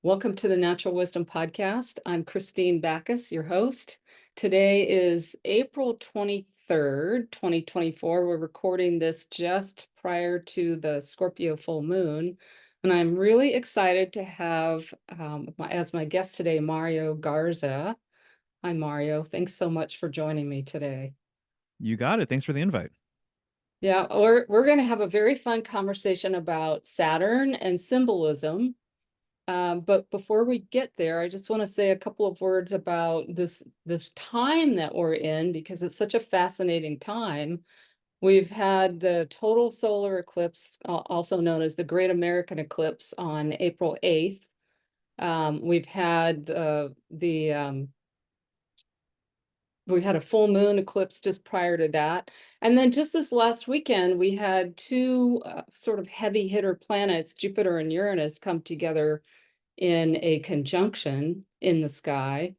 Welcome to the Natural Wisdom Podcast. I'm Christine Backus, your host. Today is April 23rd, 2024. We're recording this just prior to the Scorpio Full Moon. And I'm really excited to have as my guest today, Mario Garza. Hi, Mario. Thanks so much for joining me today. You got it. Thanks for the invite. Yeah, we're going to have a very fun conversation about Saturn and symbolism. But before we get there, I just want to say a couple of words about this time that we're in, because it's such a fascinating time. We've had the total solar eclipse, also known as the Great American Eclipse, on April 8th. We've had we had a full moon eclipse just prior to that. And then just this last weekend, we had two sort of heavy hitter planets, Jupiter and Uranus, come together in a conjunction in the sky.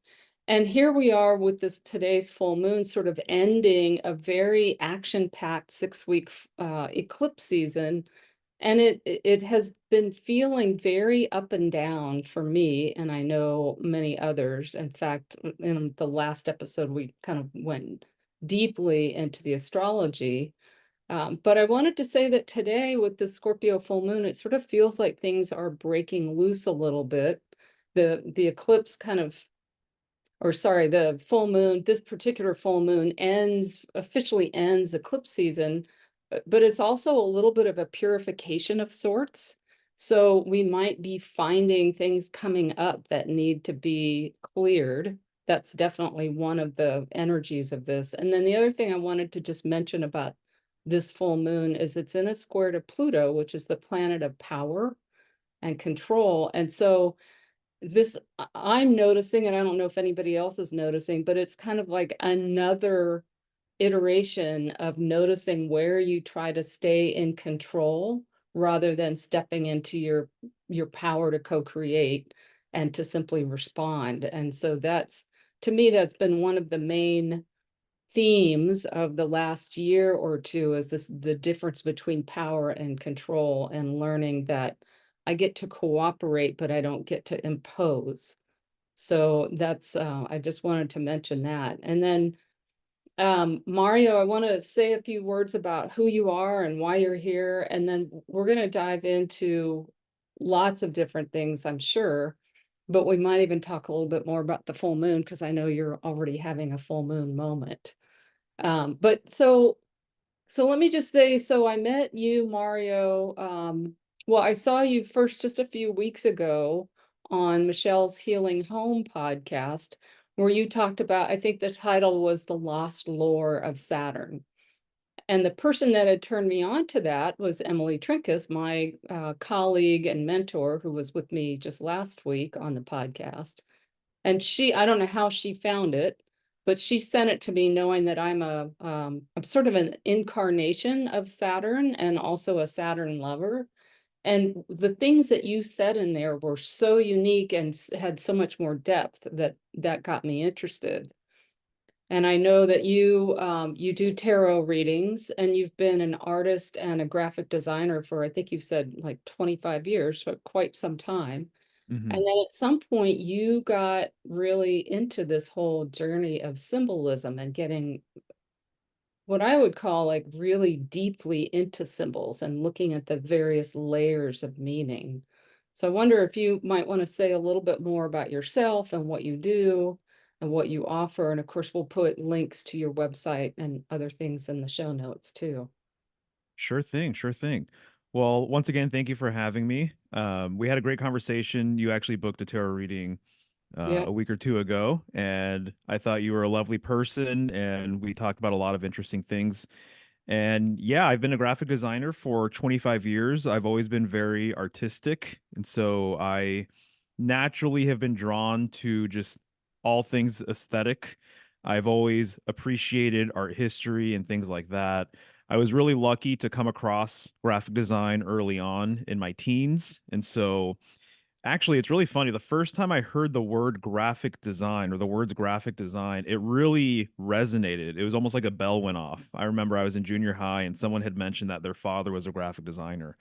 And here we are with this today's full moon sort of ending a very action-packed 6-week eclipse season. And it has been feeling very up and down for me, and I know many others. In fact, in the last episode, we kind of went deeply into the astrology. But I wanted to say that today with the Scorpio full moon, it sort of feels like things are breaking loose a little bit. The eclipse kind of, or sorry, the full moon, this particular full moon officially ends eclipse season, but it's also a little bit of a purification of sorts. So we might be finding things coming up that need to be cleared. That's definitely one of the energies of this. And then the other thing I wanted to just mention about this full moon is it's in a square to Pluto, which is the planet of power and control. And so this I'm noticing, and I don't know if anybody else is noticing, but it's kind of like another iteration of noticing where you try to stay in control rather than stepping into your power to co-create and to simply respond. And so that's, to me, that's been one of the main themes of the last year or two, is the difference between power and control, and learning that I get to cooperate, but I don't get to impose. So that's I just wanted to mention that. And then Mario, I want to say a few words about who you are and why you're here, and then we're going to dive into lots of different things, I'm sure, but we might even talk a little bit more about the full moon, because I know you're already having a full moon moment. But so let me just say, so I met you, Mario. Well, I saw you first just a few weeks ago on Michelle's Healing Home podcast, where you talked about, I think the title was The Lost Lore of Saturn. And the person that had turned me on to that was Emily Trinkus, my colleague and mentor, who was with me just last week on the podcast. And I don't know how she found it, but she sent it to me knowing that I'm sort of an incarnation of Saturn and also a Saturn lover. And the things that you said in there were so unique and had so much more depth that got me interested. And I know that you do tarot readings, and you've been an artist and a graphic designer for, I think you've said, like 25 years, so quite some time. Hmm. And then at some point, you got really into this whole journey of symbolism and getting what I would call like really deeply into symbols and looking at the various layers of meaning. So I wonder if you might want to say a little bit more about yourself and what you do and what you offer. And of course, we'll put links to your website and other things in the show notes too. Sure thing. Sure thing. Well, once again, thank you for having me. We had a great conversation. You actually booked a tarot reading Yeah. a week or two ago, and I thought you were a lovely person, and we talked about a lot of interesting things. And yeah, I've been a graphic designer for 25 years. I've always been very artistic, and so I naturally have been drawn to just all things aesthetic. I've always appreciated art history and things like that. I was really lucky to come across graphic design early on in my teens. And so actually, it's really funny. The first time I heard the word graphic design or the words graphic design, it really resonated. It was almost like a bell went off. I remember I was in junior high and someone had mentioned that their father was a graphic designer.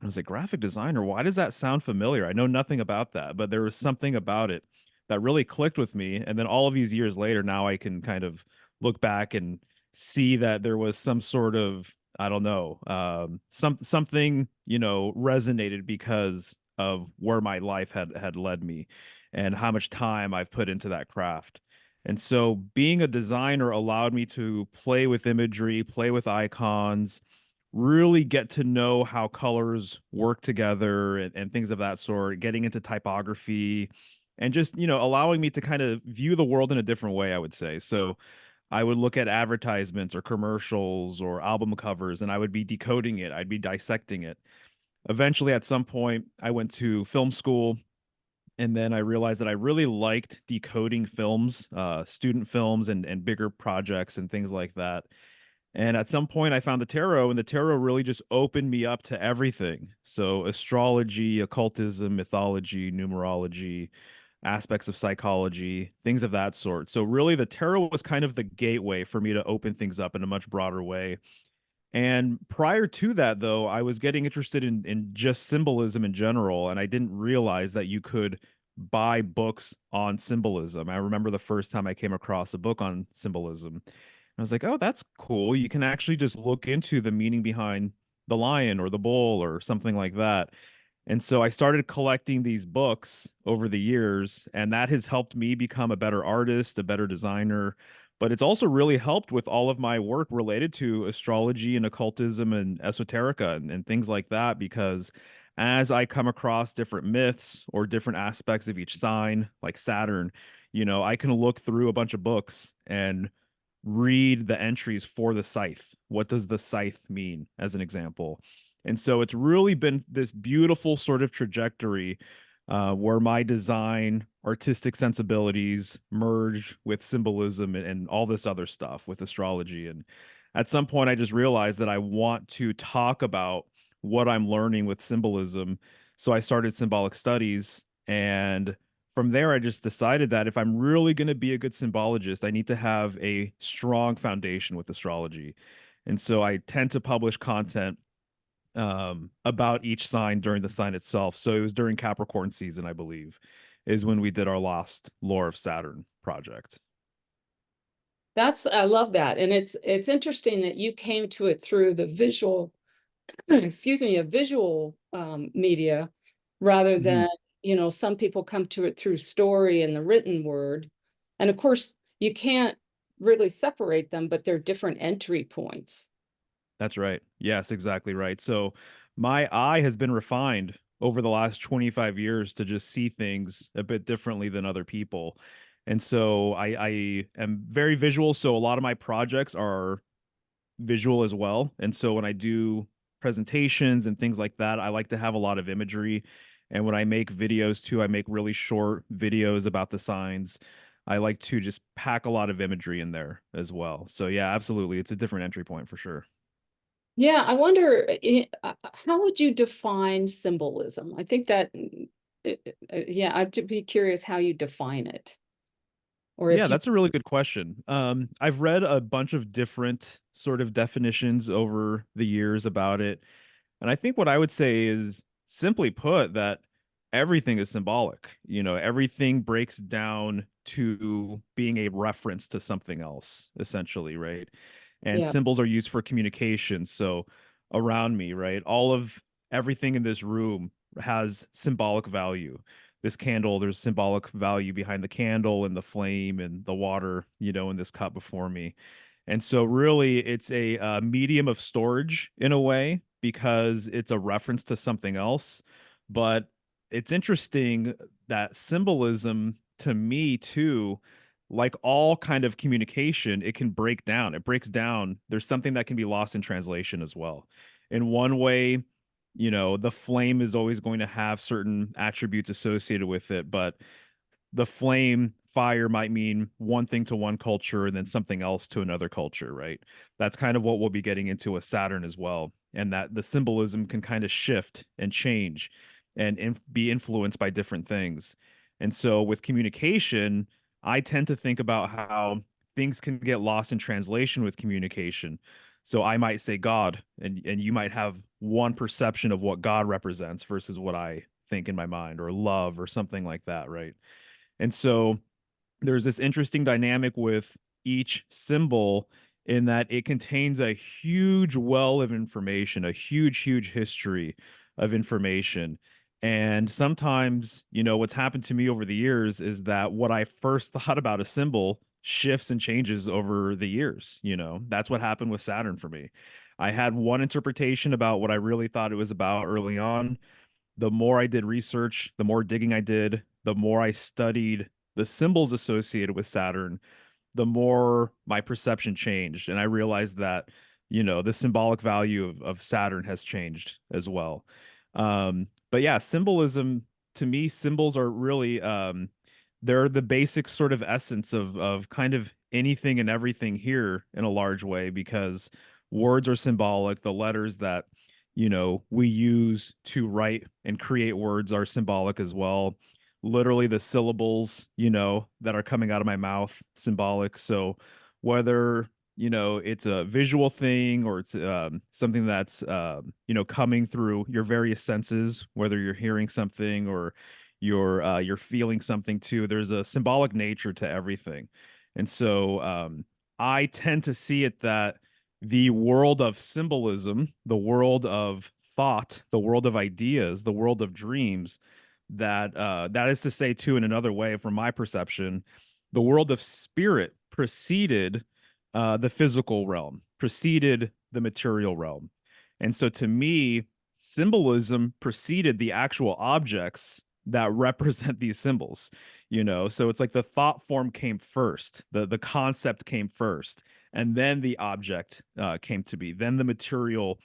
I was like, graphic designer, why does that sound familiar? I know nothing about that, but there was something about it that really clicked with me. And then all of these years later, now I can kind of look back and see that there was some sort of, I don't know, something, resonated because of where my life had led me and how much time I've put into that craft. And so being a designer allowed me to play with imagery, play with icons, really get to know how colors work together and things of that sort, getting into typography and just, allowing me to kind of view the world in a different way, I would say. So I would look at advertisements or commercials or album covers and I would be decoding it, I'd be dissecting it. Eventually, at some point, I went to film school. And then I realized that I really liked decoding films, student films, and bigger projects and things like that. And at some point, I found the tarot, and the tarot really just opened me up to everything. So, astrology, occultism, mythology, numerology, aspects of psychology, things of that sort. So, really, the tarot was kind of the gateway for me to open things up in a much broader way. And prior to that, though, I was getting interested in just symbolism in general, and I didn't realize that you could buy books on symbolism. I remember the first time I came across a book on symbolism. I was like, oh, that's cool. You can actually just look into the meaning behind the lion or the bull or something like that. And so I started collecting these books over the years, and that has helped me become a better artist, a better designer. But it's also really helped with all of my work related to astrology and occultism and esoterica and things like that, because as I come across different myths or different aspects of each sign, like Saturn, I can look through a bunch of books and read the entries for the scythe. What does the scythe mean, as an example? And so it's really been this beautiful sort of trajectory where my design, artistic sensibilities merge with symbolism and all this other stuff with astrology. And at some point, I just realized that I want to talk about what I'm learning with symbolism. So I started Symbolic Studies. And from there, I just decided that if I'm really going to be a good symbologist, I need to have a strong foundation with astrology. And so I tend to publish content about each sign during the sign itself. So it was during Capricorn season, I believe, is when we did our last Lore of Saturn project. I love that. And it's interesting that you came to it through the visual, excuse me, a visual media rather Mhm. than, some people come to it through story and the written word. And of course, you can't really separate them, but they're different entry points. That's right. Yes, exactly right. So my eye has been refined over the last 25 years to just see things a bit differently than other people. And so I am very visual. So a lot of my projects are visual as well. And so when I do presentations and things like that, I like to have a lot of imagery. And when I make videos too, I make really short videos about the signs. I like to just pack a lot of imagery in there as well. So yeah, absolutely. It's a different entry point for sure. Yeah, I wonder, how would you define symbolism? I think that, yeah, I'd be curious how you define it, or Yeah, if you, that's a really good question. I've read a bunch of different sort of definitions over the years about it. And I think what I would say is simply put that everything is symbolic. Everything breaks down to being a reference to something else, essentially, right? And yeah. symbols are used for communication. So around me, right? All of everything in this room has symbolic value. This candle, there's symbolic value behind the candle and the flame and the water, in this cup before me. And so, really, it's a medium of storage in a way because it's a reference to something else. But it's interesting that symbolism to me, too, like all kind of communication, it can break down. It breaks down. There's something that can be lost in translation as well. In one way, the flame is always going to have certain attributes associated with it, but the flame fire might mean one thing to one culture and then something else to another culture, right? That's kind of what we'll be getting into with Saturn as well. And that the symbolism can kind of shift and change and be influenced by different things. And so with communication, I tend to think about how things can get lost in translation with communication. So I might say God, and you might have one perception of what God represents versus what I think in my mind, or love or something like that, right? And so there's this interesting dynamic with each symbol in that it contains a huge well of information, a huge history of information. And sometimes, what's happened to me over the years is that what I first thought about a symbol shifts and changes over the years. That's what happened with Saturn for me. I had one interpretation about what I really thought it was about early on. The more I did research, the more digging I did, the more I studied the symbols associated with Saturn, the more my perception changed. And I realized that, the symbolic value of Saturn has changed as well. But yeah, symbolism, to me, symbols are really they're the basic sort of essence of kind of anything and everything here in a large way, because words are symbolic. The letters that we use to write and create words are symbolic as well. Literally the syllables, that are coming out of my mouth, symbolic. So whether, it's a visual thing, or it's something that's, coming through your various senses, whether you're hearing something or you're feeling something too, there's a symbolic nature to everything. And so I tend to see it that the world of symbolism, the world of thought, the world of ideas, the world of dreams, that is to say too, in another way, from my perception, the world of spirit preceded the physical realm, preceded the material realm. And so to me, symbolism preceded the actual objects that represent these symbols. So it's like the thought form came first, the concept came first, and then the object came to be, then the material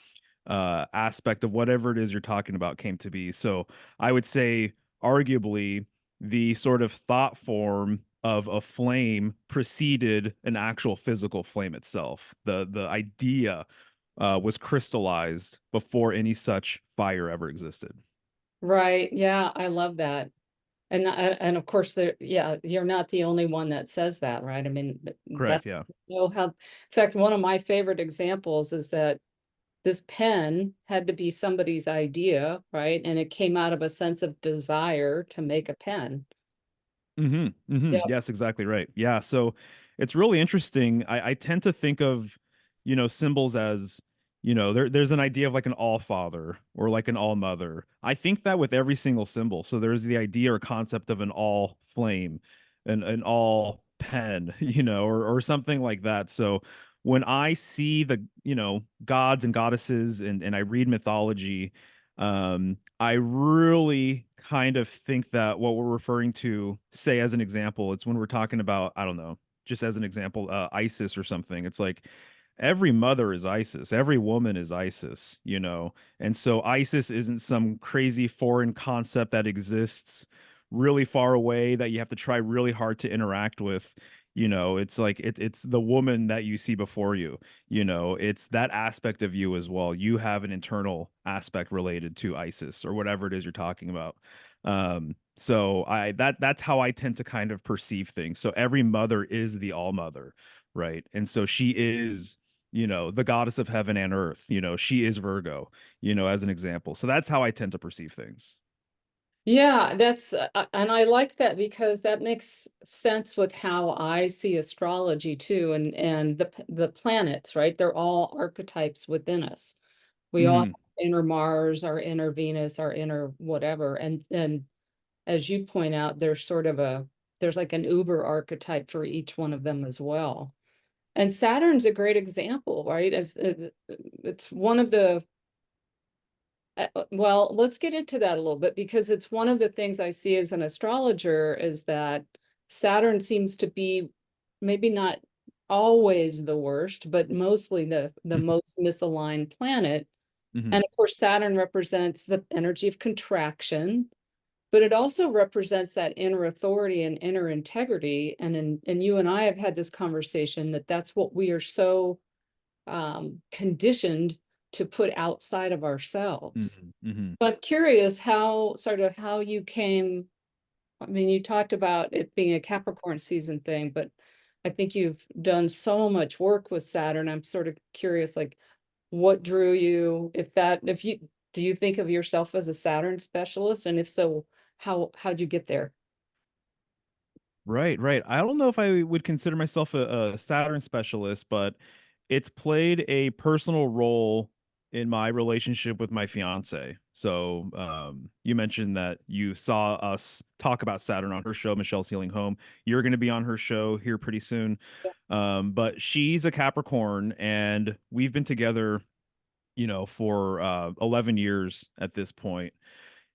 aspect of whatever it is you're talking about came to be. So I would say, arguably, the sort of thought form of a flame preceded an actual physical flame itself. The idea was crystallized before any such fire ever existed. Right. Yeah, I love that. And of course there, yeah, you're not the only one that says that, right? I mean, Correct. that's Yeah. how, in fact, one of my favorite examples is that this pen had to be somebody's idea, right? And it came out of a sense of desire to make a pen. Yeah. Yes, exactly right. Yeah. So it's really interesting. I tend to think of, symbols as, there's an idea of like an all father or like an all mother. I think that with every single symbol. So there's the idea or concept of an all flame, an all pen, or something like that. So when I see the, gods and goddesses, and I read mythology, I really kind of think that what we're referring to, say as an example, it's when we're talking about, I don't know, just as an example, Isis or something. It's like every mother is Isis, every woman is Isis, And so Isis isn't some crazy foreign concept that exists really far away that you have to try really hard to interact with. It's like it's the woman that you see before you. It's that aspect of you as well. You have an internal aspect related to Isis or whatever it is you're talking about. So that's how I tend to kind of perceive things. So every mother is the all mother, right? And so she is, the goddess of heaven and earth. She is Virgo, as an example. So that's how I tend to perceive things. Yeah, that's and I like that because that makes sense with how I see astrology too, and the planets, right? They're all archetypes within us. We all have Hmm. inner Mars, our inner Venus, our inner whatever, and as you point out, there's like an uber archetype for each one of them as well. And Saturn's a great example, right? It's one of the well, let's get into that a little bit because it's one of the things I see as an astrologer is that Saturn seems to be maybe not always the worst, but mostly the most misaligned planet. Hmm. And of course, Saturn represents the energy of contraction, but it also represents that inner authority and inner integrity. And you and I have had this conversation that that's what we are so conditioned to put outside of ourselves. Hmm. Hmm. But I'm curious how sort of how you came. I mean, you talked about it being a Capricorn season thing, but I think you've done so much work with Saturn. I'm sort of curious, like, what drew you, if you, do you think of yourself as a Saturn specialist? And if so, how'd you get there? Right, right. I don't know if I would consider myself a Saturn specialist, but it's played a personal role in my relationship with my fiance. So, you mentioned that you saw us talk about Saturn on her show, Michelle's Healing Home. You're going to be on her show here pretty soon. But she's a Capricorn, and we've been together, for 11 years at this point.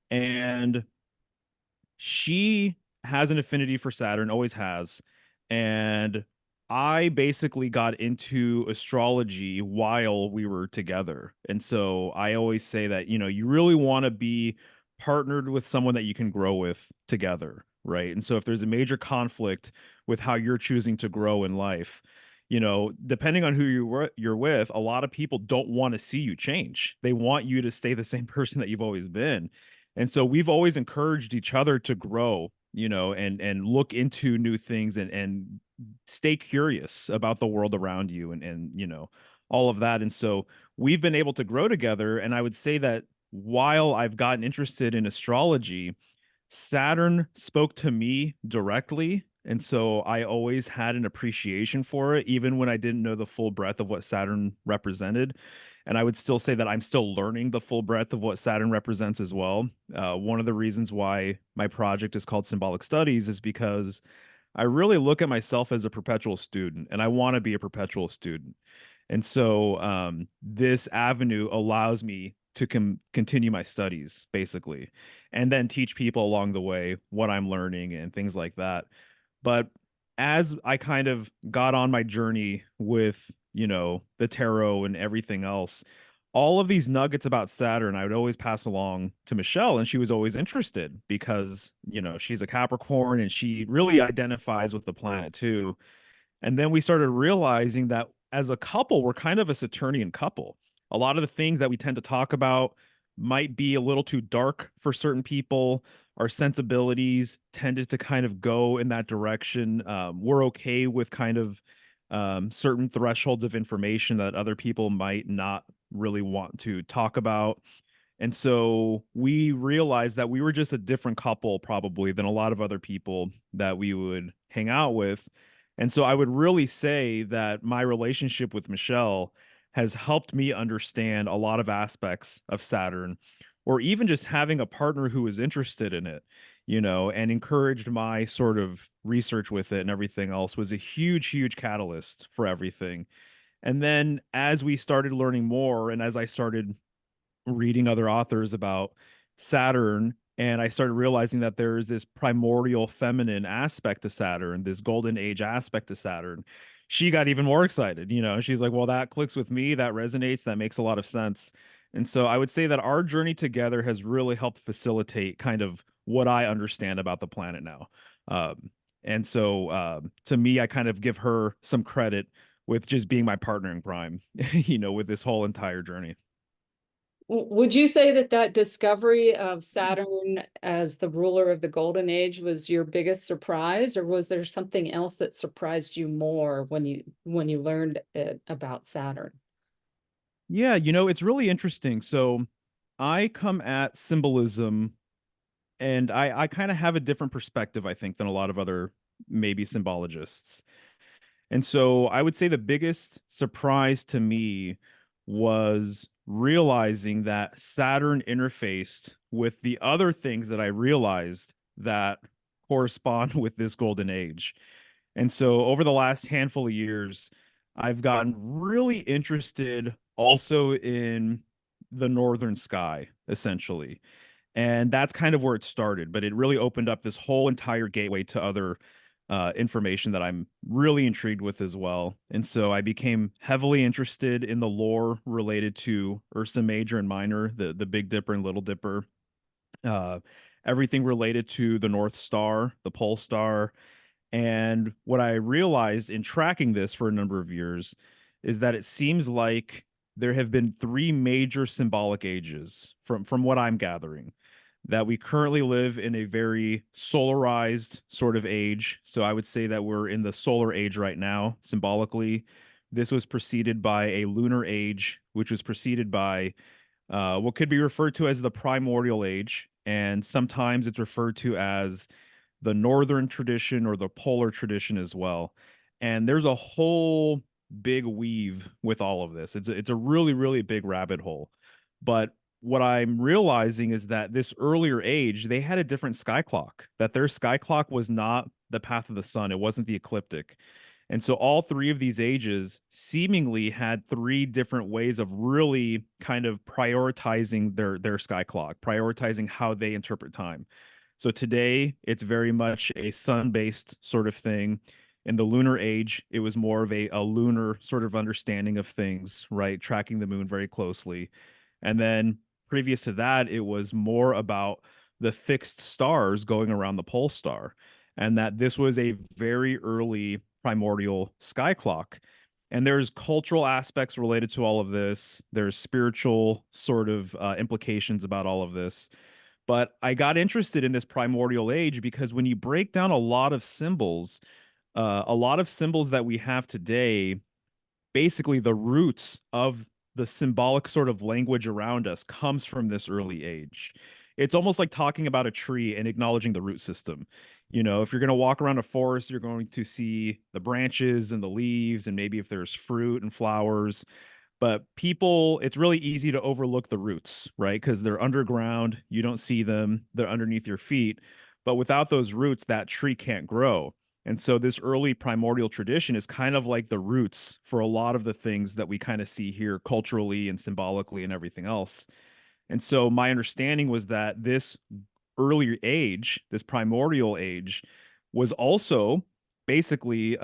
And she has an affinity for Saturn, always has. And I basically got into astrology while we were together. And so I always say that, you really want to be partnered with someone that you can grow with together, right? And so if there's a major conflict with how you're choosing to grow in life, depending on who you're with, a lot of people don't want to see you change. They want you to stay the same person that you've always been. And so we've always encouraged each other to grow, and look into new things and stay curious about the world around you and all of that. And so we've been able to grow together. And I would say that while I've gotten interested in astrology, Saturn spoke to me directly. And so I always had an appreciation for it, even when I didn't know the full breadth of what Saturn represented. And I would still say that I'm still learning the full breadth of what Saturn represents as well. One of the reasons why my project is called Symbolic Studies is because I really look at myself as a perpetual student, and I want to be a perpetual student. And so this avenue allows me to continue my studies, basically, and then teach people along the way what I'm learning and things like that. But as I kind of got on my journey with, the tarot and everything else, all of these nuggets about Saturn, I would always pass along to Michelle, and she was always interested because, she's a Capricorn and she really identifies with the planet too. And then we started realizing that as a couple, we're kind of a Saturnian couple. A lot of the things that we tend to talk about might be a little too dark for certain people. Our sensibilities tended to kind of go in that direction. We're okay with kind of certain thresholds of information that other people might not really want to talk about. And so we realized that we were just a different couple, probably, than a lot of other people that we would hang out with. And so I would really say that my relationship with Michelle has helped me understand a lot of aspects of Saturn, or even just having a partner who is interested in it, and encouraged my sort of research with it and everything else was a huge, huge catalyst for everything. And then as we started learning more, and as I started reading other authors about Saturn, and I started realizing that there is this primordial feminine aspect to Saturn, this golden age aspect to Saturn. She got even more excited. She's like, well, that clicks with me, that resonates, that makes a lot of sense. And so I would say that our journey together has really helped facilitate kind of what I understand about the planet now. And so to me, I kind of give her some credit with just being my partner in crime, with this whole entire journey. Would you say that that discovery of Saturn as the ruler of the golden age was your biggest surprise, or was there something else that surprised you more when you learned it about Saturn? Yeah, it's really interesting. So I come at symbolism, and I kind of have a different perspective, I think, than a lot of other maybe symbologists. And so I would say the biggest surprise to me was realizing that Saturn interfaced with the other things that I realized that correspond with this golden age. And so over the last handful of years, I've gotten really interested also in the northern sky, essentially. And that's kind of where it started, but it really opened up this whole entire gateway to other information that I'm really intrigued with as well. And so I became heavily interested in the lore related to Ursa Major and Minor, the Big Dipper and Little Dipper, uh, everything related to the North Star, the Pole Star, and what I realized in tracking this for a number of years is that it seems like there have been three major symbolic ages from what I'm gathering. That we currently live in a very solarized sort of age. So I would say that we're in the solar age right now, symbolically. This was preceded by a lunar age, which was preceded by what could be referred to as the primordial age, and sometimes it's referred to as the northern tradition or the polar tradition as well. And there's a whole big weave with all of this. It's a really really big rabbit hole. But what I'm realizing is that this earlier age, they had a different sky clock. That their sky clock was not the path of the sun. It wasn't the ecliptic. And so all three of these ages seemingly had three different ways of really kind of prioritizing their sky clock, prioritizing how they interpret time. So today it's very much a sun-based sort of thing. In the lunar age, it was more of a lunar sort of understanding of things, right? Tracking the moon very closely. And then previous to that, it was more about the fixed stars going around the pole star, and that this was a very early primordial sky clock. And there's cultural aspects related to all of this. There's spiritual sort of implications about all of this. But I got interested in this primordial age because when you break down a lot of symbols that we have today, basically the roots of the symbolic sort of language around us comes from this early age. It's almost like talking about a tree and acknowledging the root system. You know, if you're going to walk around a forest, you're going to see the branches and the leaves, and maybe if there's fruit and flowers. But people, it's really easy to overlook the roots, right? Because they're underground, you don't see them, they're underneath your feet. But without those roots, that tree can't grow. And so this early primordial tradition is kind of like the roots for a lot of the things that we kind of see here culturally and symbolically and everything else. And so my understanding was that this earlier age, this primordial age, was also basically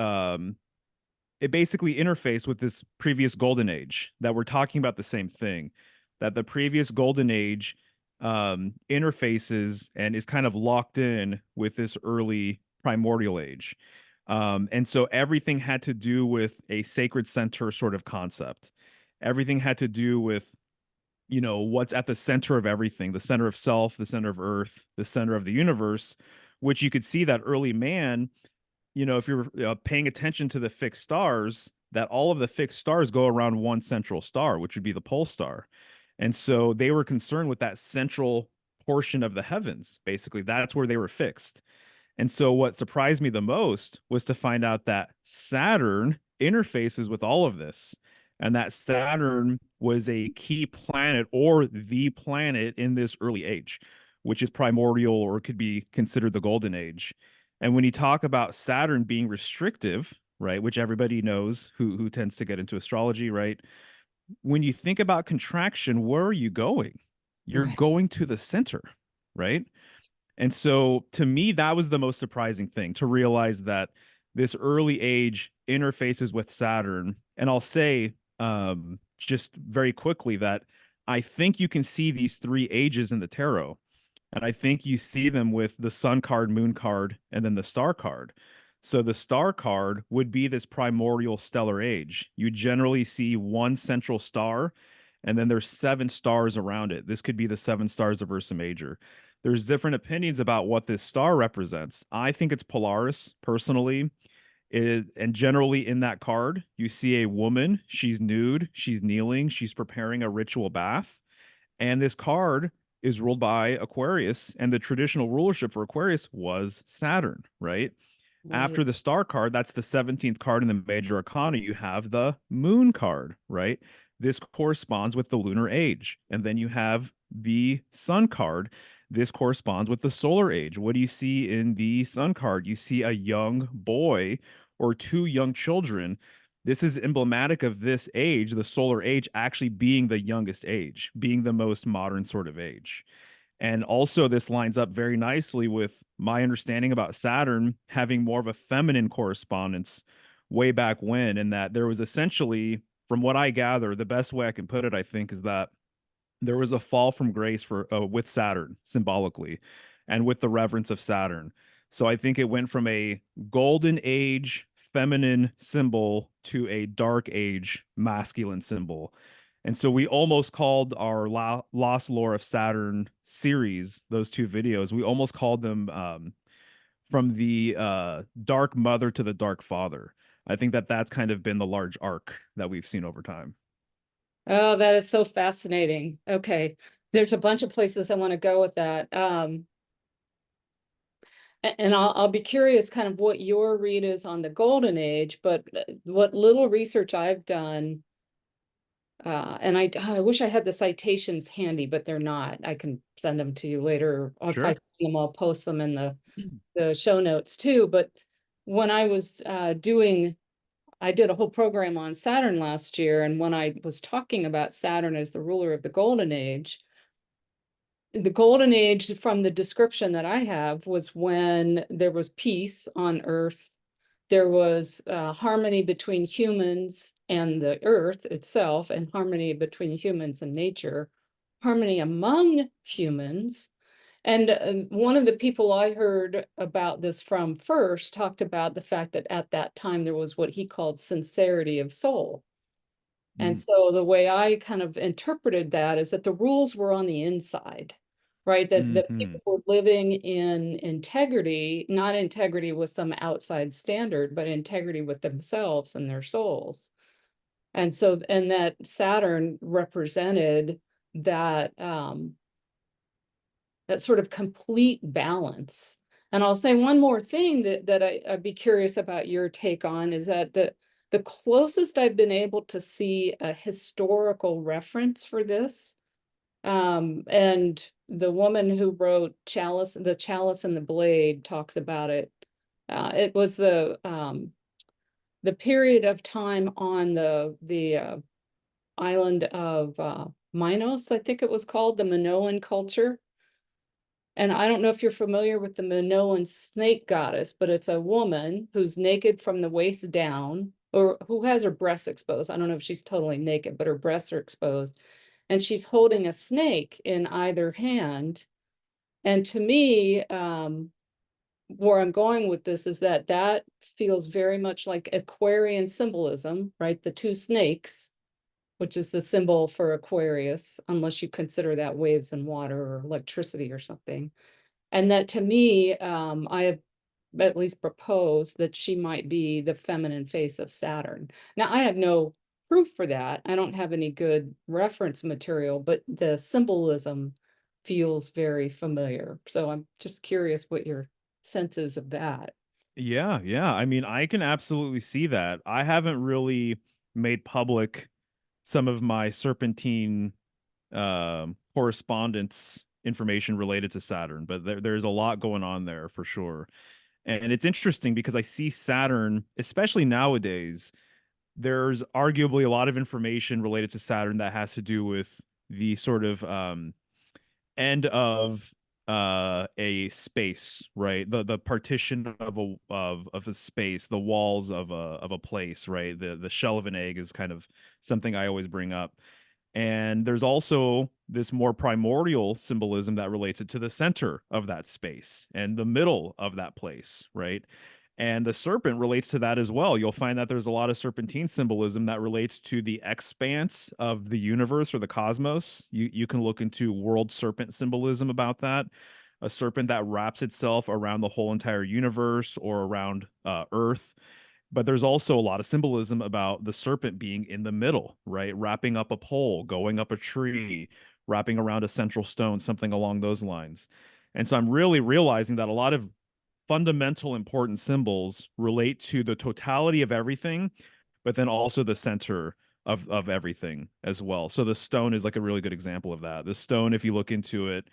it basically interfaced with this previous golden age, that we're talking about the same thing, that the previous golden age interfaces and is kind of locked in with this early primordial age. And so everything had to do with a sacred center sort of concept. Everything had to do with, you know, what's at the center of everything, the center of self, the center of earth, the center of the universe, which you could see that early man, you know, if you're paying attention to the fixed stars, that all of the fixed stars go around one central star, which would be the pole star. And so they were concerned with that central portion of the heavens. Basically, that's where they were fixed. And so what surprised me the most was to find out that Saturn interfaces with all of this, and that Saturn was a key planet or the planet in this early age, which is primordial or could be considered the golden age. And when you talk about Saturn being restrictive, right, which everybody knows who tends to get into astrology, right? When you think about contraction, where are you going? You're Right. going to the center, right? And so to me, that was the most surprising thing, to realize that this early age interfaces with Saturn. And I'll say just very quickly that I think you can see these three ages in the tarot. And I think you see them with the sun card, moon card, and then the star card. So the star card would be this primordial stellar age. You generally see one central star, and then there's seven stars around it. This could be the seven stars of Ursa Major. There's different opinions about what this star represents. I think it's Polaris, personally. And generally in that card, you see a woman. She's nude, she's kneeling, she's preparing a ritual bath. And this card is ruled by Aquarius, and the traditional rulership for Aquarius was Saturn, right? Right. After the star card, that's the 17th card in the major arcana, you have the moon card, right? This corresponds with the lunar age. And then you have the sun card. This corresponds with the solar age. What do you see in the sun card? You see a young boy or two young children. This is emblematic of this age, the solar age, actually being the youngest age, being the most modern sort of age. And also, this lines up very nicely with my understanding about Saturn having more of a feminine correspondence way back when, and that there was essentially, from what I gather, the best way I can put it, I think, is that there was a fall from grace for with Saturn symbolically, and with the reverence of Saturn. So I think it went from a golden age feminine symbol to a dark age masculine symbol. And so we almost called our Lost Lore of Saturn series, those two videos, we almost called them from the dark mother to the dark father. I think that that's kind of been the large arc that we've seen over time. Oh, that is so fascinating. Okay. There's a bunch of places I want to go with that. And I'll be curious kind of what your read is on the golden age, but what little research I've done, and I wish I had the citations handy, but they're not. I can send them to you later. Or if I Sure. find them, I'll post them in the show notes too. But when I was I did a whole program on Saturn last year, and when I was talking about Saturn as the ruler of the golden age from the description that I have was when there was peace on Earth. There was harmony between humans and the Earth itself, and harmony between humans and nature, harmony among humans. And one of the people I heard about this from first talked about the fact that at that time there was what he called sincerity of soul. And Mm. so the way I kind of interpreted that is that the rules were on the inside, right? That Hmm. people were living in integrity, not integrity with some outside standard, but integrity with themselves and their souls. And so, and that Saturn represented that that sort of complete balance. And I'll say one more thing that I'd be curious about your take on is that the closest I've been able to see a historical reference for this, and the woman who wrote the Chalice and the Blade talks about it. It was the period of time on the island of Minos, I think it was called, the Minoan culture. And I don't know if you're familiar with the Minoan snake goddess, but it's a woman who's naked from the waist down, or who has her breasts exposed. I don't know if she's totally naked, but her breasts are exposed. And she's holding a snake in either hand. And to me, where I'm going with this is that that feels very much like Aquarian symbolism, right? The two snakes, which is the symbol for Aquarius, unless you consider that waves and water or electricity or something. And that to me, I have at least proposed that she might be the feminine face of Saturn. Now, I have no proof for that. I don't have any good reference material, but the symbolism feels very familiar. So I'm just curious what your sense is of that. Yeah, yeah. I mean, I can absolutely see that. I haven't really made public some of my serpentine correspondence information related to Saturn, but there's a lot going on there for sure. And it's interesting because I see Saturn, especially nowadays, there's arguably a lot of information related to Saturn that has to do with the sort of end of a space, right? The partition of a space, the walls of a place, right? The shell of an egg is kind of something I always bring up. And there's also this more primordial symbolism that relates it to the center of that space and the middle of that place, right? And the serpent relates to that as well. You'll find that there's a lot of serpentine symbolism that relates to the expanse of the universe or the cosmos. You can look into world serpent symbolism about that. A serpent that wraps itself around the whole entire universe or around Earth. But there's also a lot of symbolism about the serpent being in the middle, right? Wrapping up a pole, going up a tree, wrapping around a central stone, something along those lines. And so I'm really realizing that a lot of fundamental important symbols relate to the totality of everything, but then also the center of everything as well. So the stone is like a really good example of that. The stone, if you look into it,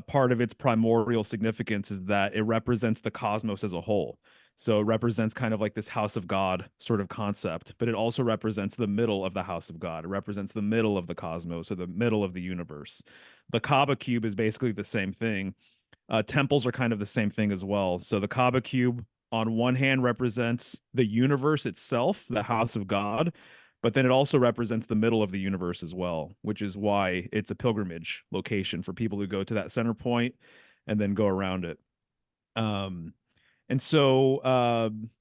part of its primordial significance is that it represents the cosmos as a whole. So it represents kind of like this house of God sort of concept, but it also represents the middle of the house of God. It represents the middle of the cosmos or the middle of the universe. The Kaaba cube is basically the same thing. Temples are kind of the same thing as well. So the Kaaba cube on one hand represents the universe itself, the house of God, but then it also represents the middle of the universe as well, which is why it's a pilgrimage location for people who go to that center point and then go around it. Um, and so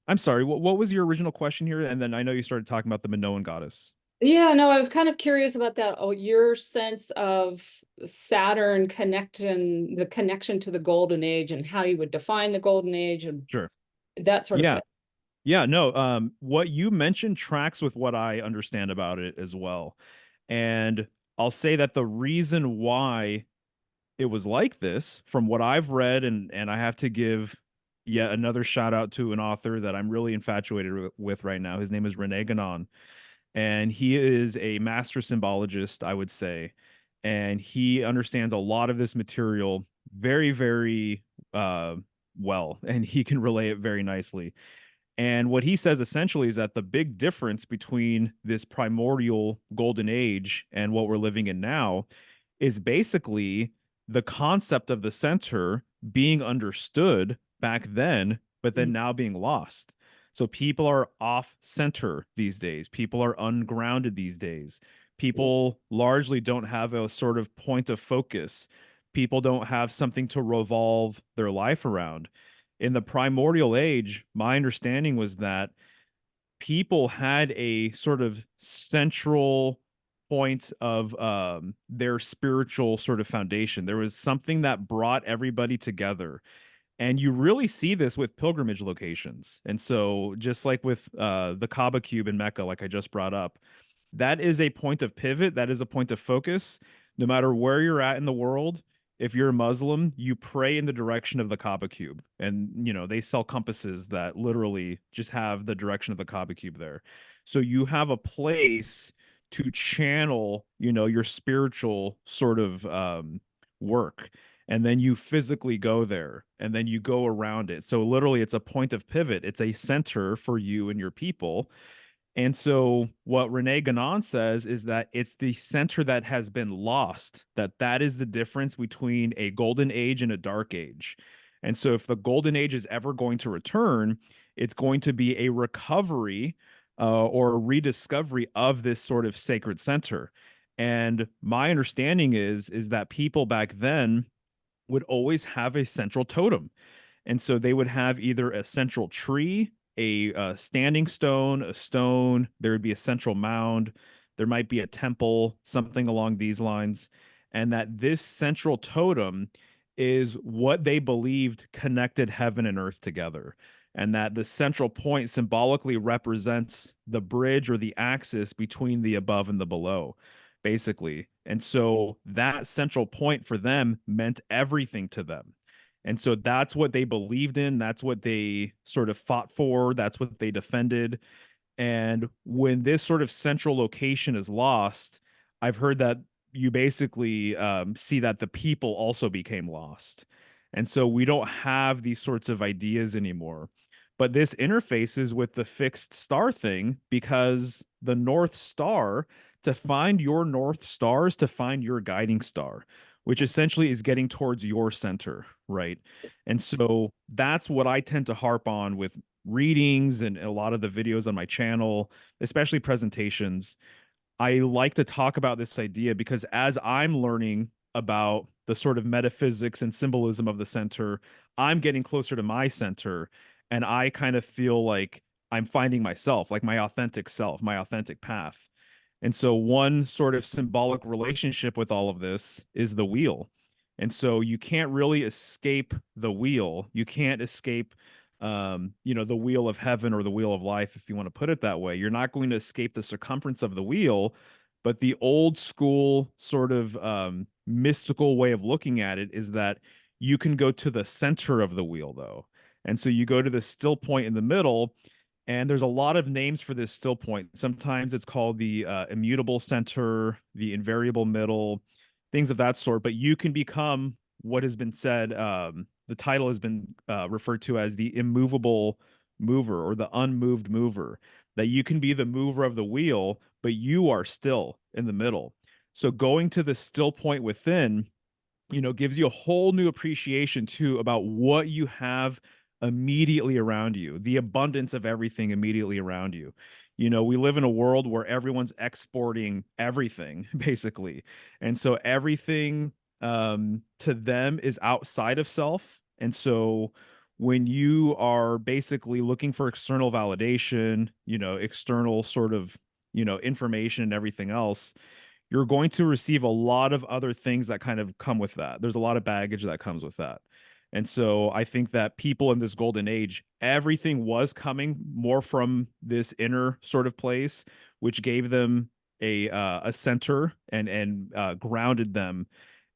I'm sorry, what was your original question here? And then I know you started talking about the Minoan goddess. Yeah, no, I was kind of curious about that. Oh, your sense of Saturn connection, the connection to the golden age and how you would define the golden age and Sure. that sort of Yeah. thing. Yeah, no, what you mentioned tracks with what I understand about it as well. And I'll say that the reason why it was like this, from what I've read, and I have to give yet another shout out to an author that I'm really infatuated with right now. His name is Rene Guénon, and he is a master symbologist, I would say, and he understands a lot of this material very, very uh, well, and he can relay it very nicely. And what he says essentially is that the big difference between this primordial golden age and what we're living in now is basically the concept of the center being understood back then, but then Mm, now being lost. So people are off center these days. People are ungrounded these days. yeah. People largely don't have a sort of point of focus. People don't have something to revolve their life around. In the primordial age, my understanding was that people had a sort of central point of their spiritual sort of foundation. There was something that brought everybody together. And you really see this with pilgrimage locations. And so, just like with the Kaaba cube in Mecca, like I just brought up, that is a point of pivot. That is a point of focus. No matter where you're at in the world, if you're a Muslim, you pray in the direction of the Kaaba cube. And, they sell compasses that literally just have the direction of the Kaaba cube there. So you have a place to channel, your spiritual sort of work. And then you physically go there and then you go around it. So literally, it's a point of pivot, it's a center for you and your people. And so what Rene Guénon says is that it's the center that has been lost, that is the difference between a golden age and a dark age. And so if the golden age is ever going to return, it's going to be a recovery or a rediscovery of this sort of sacred center. And my understanding is that people back then would always have a central totem. And so they would have either a central tree, a standing stone, a stone, there would be a central mound, there might be a temple, something along these lines. And that this central totem is what they believed connected heaven and earth together. And that the central point symbolically represents the bridge or the axis between the above and the below, basically. And so that central point for them meant everything to them. And so that's what they believed in. That's what they sort of fought for. That's what they defended. And when this sort of central location is lost, I've heard that you basically see that the people also became lost. And so we don't have these sorts of ideas anymore. But this interfaces with the fixed star thing because the North Star, to find your North Stars, to find your guiding star, which essentially is getting towards your center, right? And so that's what I tend to harp on with readings and a lot of the videos on my channel, especially presentations. I like to talk about this idea because as I'm learning about the sort of metaphysics and symbolism of the center, I'm getting closer to my center and I kind of feel like I'm finding myself, like my authentic self, my authentic path. And so one sort of symbolic relationship with all of this is the wheel. And so you can't really escape the wheel. You can't escape the wheel of heaven or the wheel of life, if you want to put it that way. You're not going to escape the circumference of the wheel, but the old school sort of mystical way of looking at it is that you can go to the center of the wheel, though. And so you go to the still point in the middle, and there's a lot of names for this still point. Sometimes it's called the immutable center, the invariable middle, things of that sort. But you can become what has been said. The title has been referred to as the immovable mover or the unmoved mover. That you can be the mover of the wheel, but you are still in the middle. So going to the still point within, gives you a whole new appreciation too about what you have immediately around you, the abundance of everything immediately around you. We live in a world where everyone's exporting everything, basically. And so everything to them is outside of self. And so when you are basically looking for external validation, external sort of, information and everything else, you're going to receive a lot of other things that kind of come with that. There's a lot of baggage that comes with that. And so I think that people in this golden age, everything was coming more from this inner sort of place, which gave them a center and grounded them.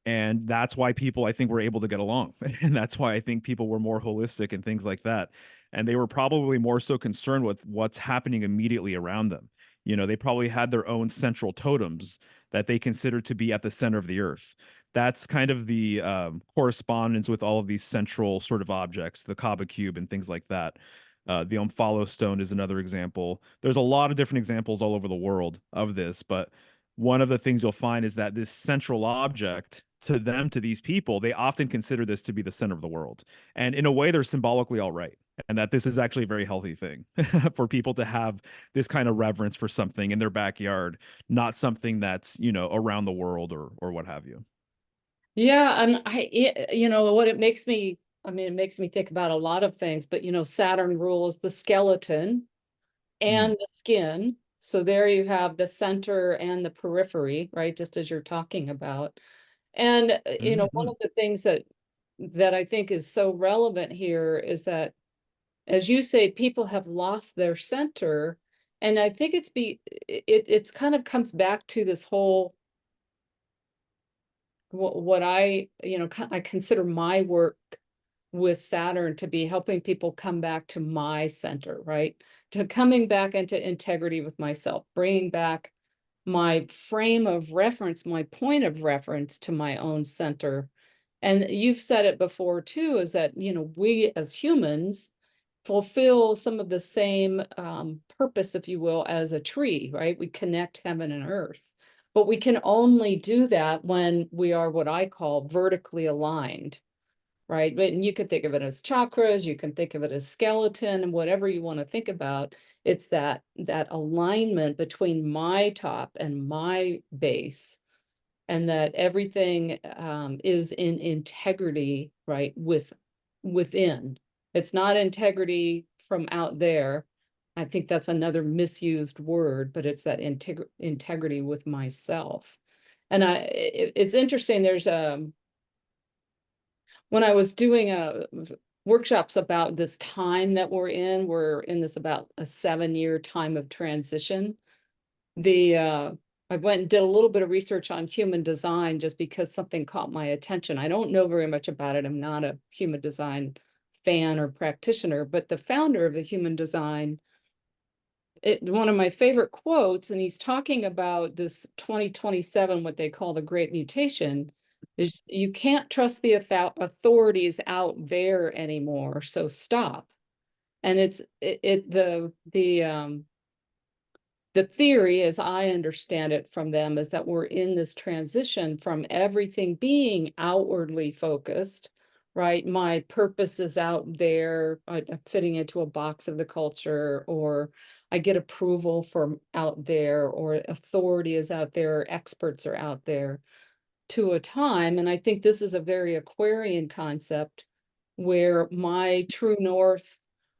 And that's why people, I think, were able to get along. And that's why I think people were more holistic and things like that. And they were probably more so concerned with what's happening immediately around them. You know, they probably had their own central totems that they considered to be at the center of the earth. That's kind of the correspondence with all of these central sort of objects, the Kaba cube and things like that. The Omphalo stone is another example. There's a lot of different examples all over the world of this, but one of the things you'll find is that this central object to them, to these people, they often consider this to be the center of the world. And in a way, they're symbolically all right. And that this is actually a very healthy thing for people to have this kind of reverence for something in their backyard, not something that's, you know, around the world or what have you. Yeah, and you know, what it makes me, I mean, it makes me think about a lot of things, but you know, Saturn rules the skeleton Mm. and the skin. So there you have the center and the periphery, right? Just as you're talking about. And you know, one Hmm. of the things that I think is so relevant here is that, as you say, people have lost their center. And I think it's kind of comes back to this whole what I, you know, I consider my work with Saturn to be helping people come back to my center, right? To coming back into integrity with myself, bringing back my frame of reference, my point of reference to my own center. And you've said it before too, is that, you know, we as humans fulfill some of the same purpose, if you will, as a tree, right? We connect heaven and earth. But we can only do that when we are what I call vertically aligned, right? But and you can think of it as chakras, you can think of it as skeleton, and whatever you want to think about. It's that alignment between my top and my base, and that everything is in integrity, right, within. It's not integrity from out there. I think that's another misused word, but it's that integrity with myself. And it's interesting. There's when I was doing workshops about this time that we're in this about a 7-year time of transition. The I went and did a little bit of research on human design just because something caught my attention. I don't know very much about it. I'm not a human design fan or practitioner, but the founder of the human design, one of my favorite quotes, and he's talking about this 2027, what they call the Great Mutation, is you can't trust the authorities out there anymore, so stop. And the theory, as I understand it from them, is that we're in this transition from everything being outwardly focused, right? My purpose is out there, I'm fitting into a box of the culture, or I get approval from out there, or authority is out there, experts are out there, to a time. And I think this is a very Aquarian concept where my true north,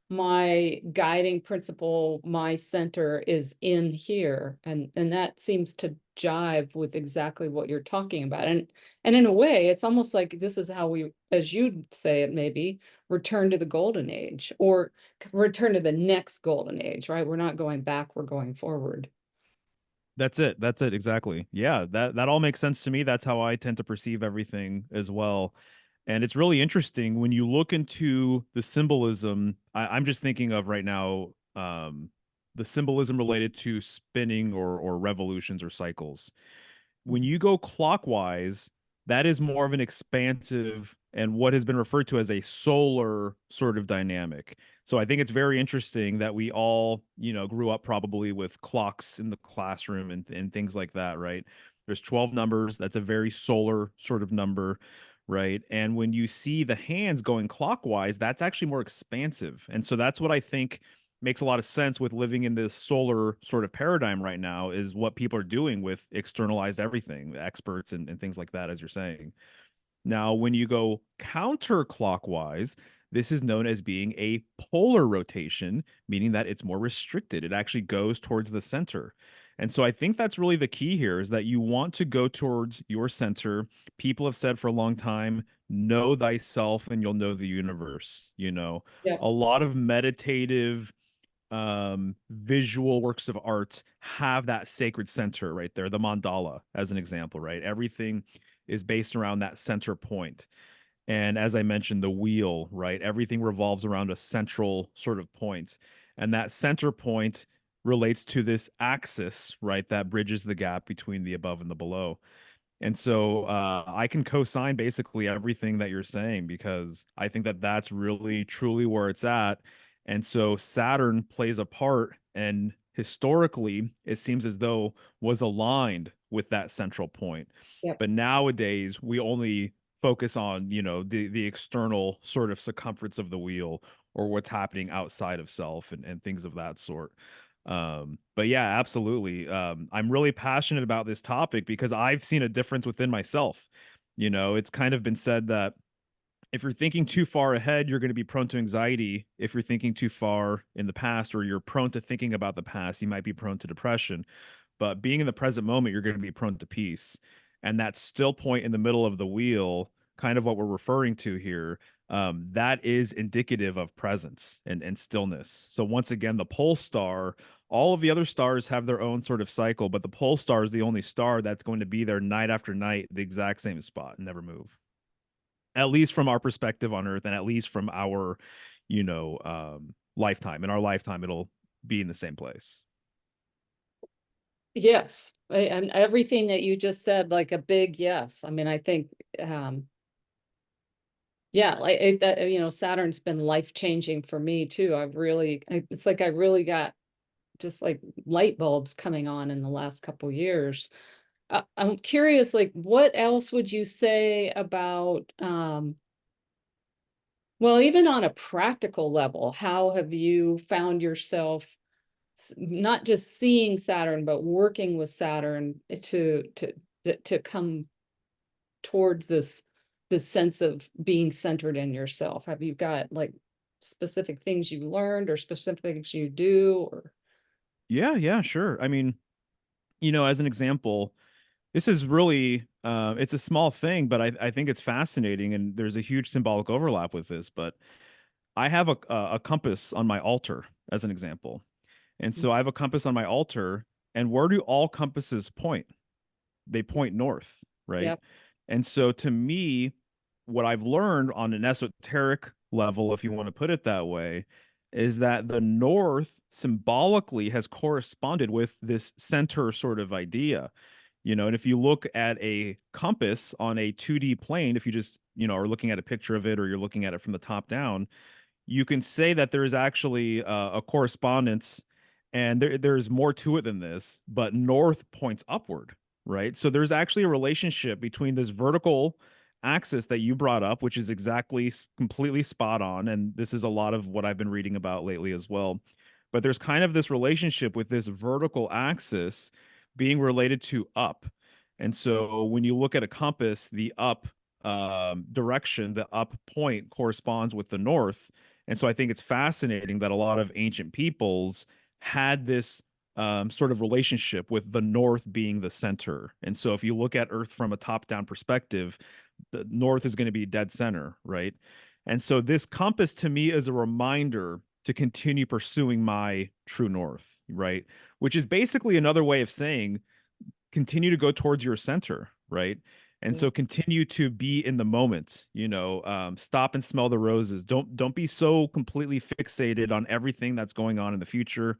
my guiding principle, my center is in here. And that seems to jive with exactly what you're talking about. And in a way, it's almost like this is how we, as you'd say it, maybe return to the golden age, or return to the next golden age, right? We're not going back, we're going forward. That's it. That's it. Exactly. Yeah, that all makes sense to me. That's how I tend to perceive everything as well. And it's really interesting when you look into the symbolism. I'm just thinking of right now the symbolism related to spinning or revolutions or cycles. When you go clockwise, that is more of an expansive and what has been referred to as a solar sort of dynamic. So I think it's very interesting that we all, you know, grew up probably with clocks in the classroom and things like that, right? There's 12 numbers. That's a very solar sort of number, right? And when you see the hands going clockwise, that's actually more expansive. And so that's what I think makes a lot of sense with living in this solar sort of paradigm right now is what people are doing with externalized everything, experts and things like that, as you're saying. Now, when you go counterclockwise, this is known as being a polar rotation, meaning that it's more restricted. It actually goes towards the center. And so I think that's really the key here, is that you want to go towards your center. People have said for a long time, know thyself and you'll know the universe. Yeah. A lot of meditative visual works of art have that sacred center right there, the mandala as an example, right? Everything is based around that center point. And as I mentioned, the wheel, right? Everything revolves around a central sort of point. And that center point relates to this axis, right? That bridges the gap between the above and the below. And so I can co-sign basically everything that you're saying, because I think that that's really truly where it's at. And so Saturn plays a part, and historically it seems as though was aligned with that central point. Yeah. But nowadays we only focus on, the external sort of circumference of the wheel, or what's happening outside of self, and things of that sort. But yeah, absolutely. I'm really passionate about this topic because I've seen a difference within myself. It's kind of been said that if you're thinking too far ahead, you're going to be prone to anxiety. If you're thinking too far in the past, or you're prone to thinking about the past, you might be prone to depression. But being in the present moment, you're going to be prone to peace. And that still point in the middle of the wheel, kind of what we're referring to here, that is indicative of presence and stillness. So once again, the pole star, all of the other stars have their own sort of cycle, but the pole star is the only star that's going to be there night after night, the exact same spot, and never move. At least from our perspective on Earth, and at least from our, lifetime. In our lifetime, it'll be in the same place. Yes, and everything that you just said, like a big yes. I mean, I think, yeah, like that, Saturn's been life changing for me too. It's like I really got just like light bulbs coming on in the last couple years. I'm curious, like, what else would you say about, well, even on a practical level, how have you found yourself not just seeing Saturn, but working with Saturn to come towards this sense of being centered in yourself? Have you got like specific things you learned or specific things you do or Yeah, yeah, sure. I mean, as an example, this is really it's a small thing, but I think it's fascinating, and there's a huge symbolic overlap with this. But I have a compass on my altar as an example. And so I have a compass on my altar, and where do all compasses point? They point north, right? yeah, And so to me, what I've learned on an esoteric level, if you want to put it that way, is that the north symbolically has corresponded with this center sort of idea. And if you look at a compass on a 2D plane, if you just, are looking at a picture of it, or you're looking at it from the top down, you can say that there is actually a correspondence, and there's more to it than this, but north points upward, right? So there's actually a relationship between this vertical axis that you brought up, which is exactly completely spot on. And this is a lot of what I've been reading about lately as well. But there's kind of this relationship with this vertical axis being related to up. And so when you look at a compass, the up direction, the up point corresponds with the north. And so I think it's fascinating that a lot of ancient peoples had this sort of relationship with the north being the center. And so if you look at Earth from a top down perspective, the north is going to be dead center, right? And so this compass to me is a reminder to continue pursuing my true north, right? Which is basically another way of saying continue to go towards your center, right? And yeah, so continue to be in the moment, stop and smell the roses. Don't be so completely fixated on everything that's going on in the future.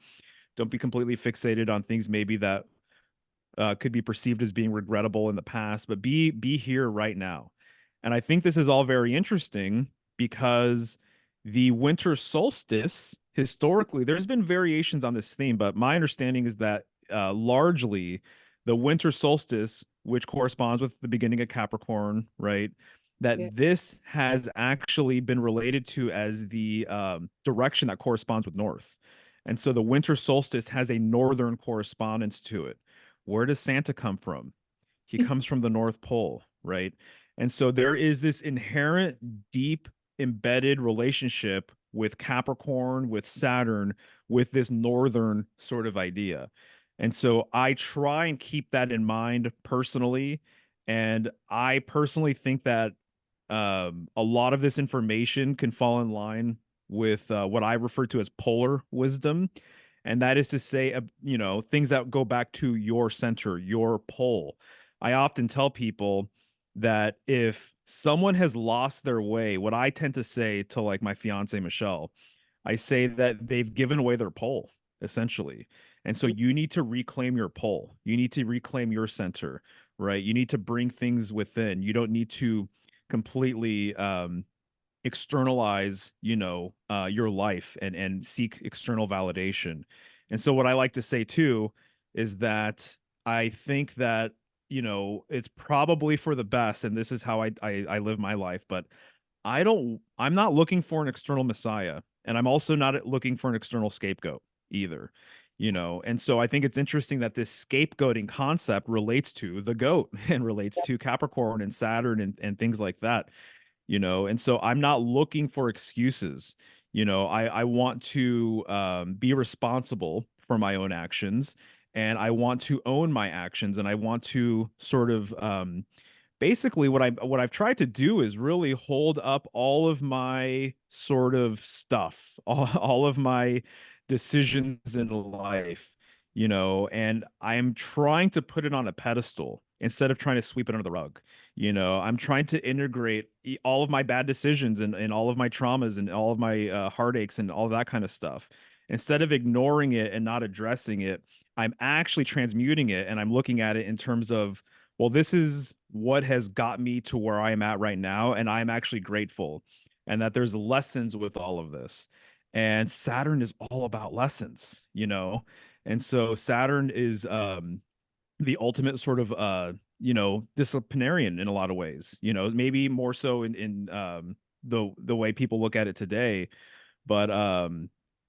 Don't be completely fixated on things maybe that could be perceived as being regrettable in the past, but be here right now. And I think this is all very interesting because the winter solstice, historically, there's been variations on this theme, but my understanding is that largely the winter solstice, which corresponds with the beginning of Capricorn, right? That yeah. this has actually been related to as the direction that corresponds with north. And so the winter solstice has a northern correspondence to it. Where does Santa come from? He comes from the North Pole, right? And so there is this inherent, deep, embedded relationship with Capricorn, with Saturn, with this northern sort of idea. And so I try and keep that in mind personally. And I personally think that a lot of this information can fall in line with what I refer to as polar wisdom. And that is to say, things that go back to your center, your pole. I often tell people that if someone has lost their way, what I tend to say to like my fiance, Michelle, I say that they've given away their pole, essentially. And so you need to reclaim your pole. You need to reclaim your center, right? You need to bring things within. You don't need to completely externalize, your life and seek external validation. And so what I like to say too is that I think that, it's probably for the best, and this is how I live my life, but I'm not looking for an external messiah, and I'm also not looking for an external scapegoat either. And so I think it's interesting that this scapegoating concept relates to the goat and relates to Capricorn and Saturn and things like that. And so I'm not looking for excuses. I want to be responsible for my own actions, and I want to own my actions, and I want to sort of basically what I've tried to do is really hold up all of my sort of stuff, all of my decisions in life, and I'm trying to put it on a pedestal instead of trying to sweep it under the rug. I'm trying to integrate all of my bad decisions and all of my traumas and all of my heartaches and all that kind of stuff. Instead of ignoring it and not addressing it, I'm actually transmuting it, and I'm looking at it in terms of, well, this is what has got me to where I am at right now, and I'm actually grateful, and that there's lessons with all of this. And Saturn is all about lessons. And so Saturn is the ultimate sort of disciplinarian in a lot of ways, maybe more so in the way people look at it today. But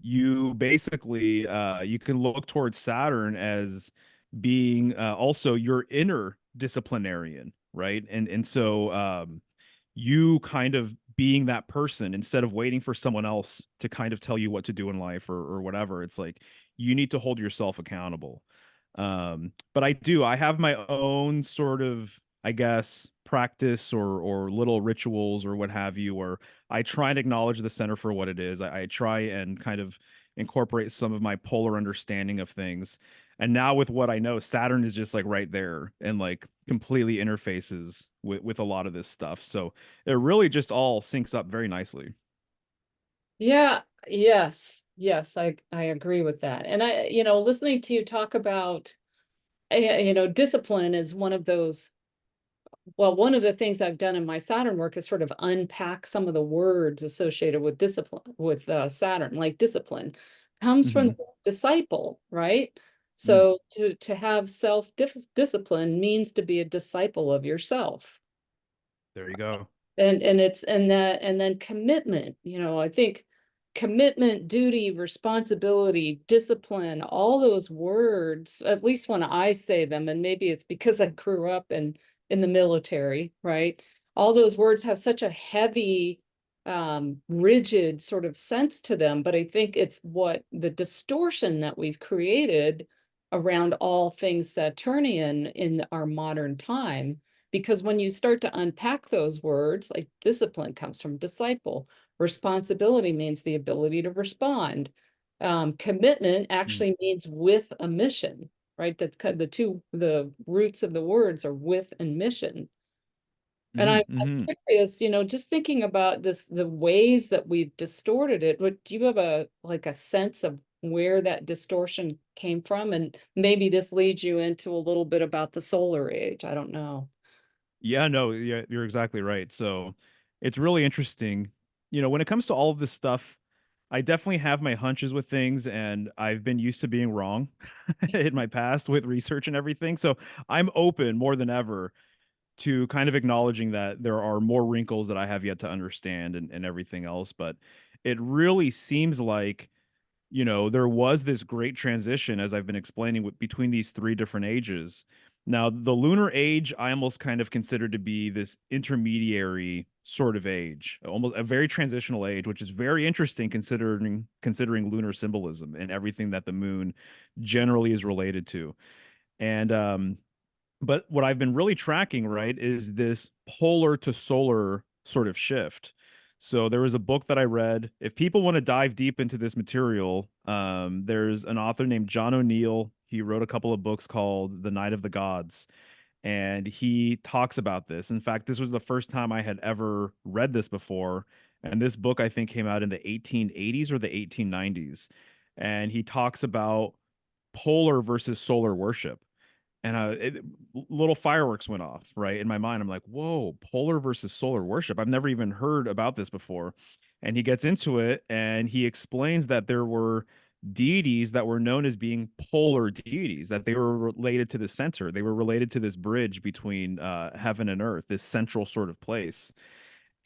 you basically you can look towards Saturn as being also your inner disciplinarian, right? And so you kind of being that person instead of waiting for someone else to kind of tell you what to do in life or whatever. It's like you need to hold yourself accountable. But I have my own sort of, I guess, practice or little rituals or what have you, where I try and acknowledge the center for what it is. I try and kind of incorporate some of my polar understanding of things. And now with what I know, Saturn is just like right there and like completely interfaces with a lot of this stuff. So it really just all syncs up very nicely. Yeah, yes, I agree with that. And listening to you talk about, discipline is one of those. Well, one of the things I've done in my Saturn work is sort of unpack some of the words associated with discipline, with Saturn, like discipline comes from Hmm. the word disciple, right? So to have self discipline means to be a disciple of yourself. There you go. And then commitment, I think commitment, duty, responsibility, discipline, all those words, at least when I say them, and maybe it's because I grew up in the military, right? All those words have such a heavy, rigid sort of sense to them, but I think it's what the distortion that we've created around all things Saturnian in our modern time. Because when you start to unpack those words, like discipline comes from disciple, responsibility means the ability to respond. Commitment Mm. actually means with a mission, right? The roots of the words are with and mission. And Hmm. Hmm. I'm curious, just thinking about this, the ways that we've distorted it. Do you have a sense of where that distortion came from? And maybe this leads you into a little bit about the solar age. I don't know. Yeah, no, yeah, you're exactly right. So it's really interesting. When it comes to all of this stuff, I definitely have my hunches with things, and I've been used to being wrong in my past with research and everything. So I'm open more than ever to kind of acknowledging that there are more wrinkles that I have yet to understand and everything else. But it really seems like, there was this great transition, as I've been explaining, between these three different ages. Now, the lunar age, I almost kind of consider to be this intermediary sort of age, almost a very transitional age, which is very interesting considering lunar symbolism and everything that the moon generally is related to. And but what I've been really tracking, right, is this polar to solar sort of shift. So there was a book that I read. If people want to dive deep into this material, there's an author named John O'Neill. He wrote a couple of books called The Night of the Gods, and he talks about this. In fact, this was the first time I had ever read this before. And this book, I think, came out in the 1880s or the 1890s. And he talks about polar versus solar worship, and little fireworks went off right in my mind. I'm like, whoa, polar versus solar worship, I've never even heard about this before. And he gets into it and he explains that there were deities that were known as being polar deities, that they were related to the center, they were related to this bridge between heaven and earth, this central sort of place,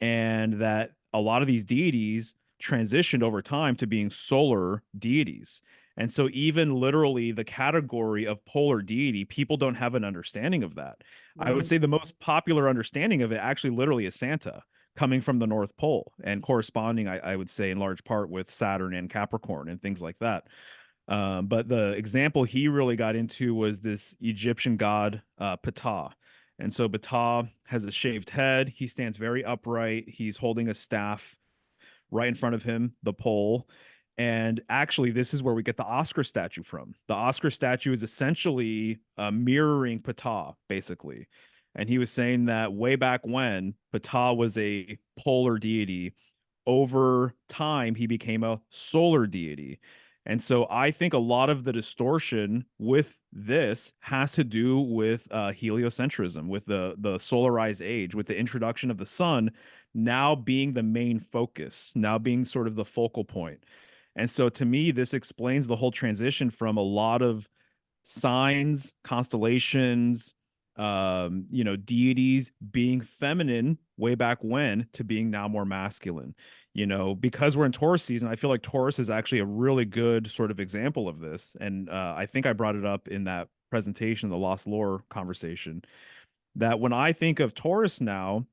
and that a lot of these deities transitioned over time to being solar deities. And so, even literally, the category of polar deity, people don't have an understanding of that. I would Right. say the most popular understanding of it actually literally is Santa coming from the North Pole and corresponding, I would say, in large part with Saturn and Capricorn and things like that. But the example he really got into was this Egyptian god, Ptah. And so Ptah has a shaved head. He stands very upright. He's holding a staff right in front of him, the pole. And actually, this is where we get the Oscar statue from. The Oscar statue is essentially mirroring Ptah, basically. And he was saying that way back when Ptah was a polar deity, over time he became a solar deity. And so I think a lot of the distortion with this has to do with heliocentrism, with the solarized age, with the introduction of the sun now being the main focus, now being sort of the focal point. And so to me, this explains the whole transition from a lot of signs, constellations, deities being feminine way back when to being now more masculine. Because we're in Taurus season, I feel like Taurus is actually a really good sort of example of this. And I think I brought it up in that presentation, the Lost Lore conversation, that when I think of Taurus now,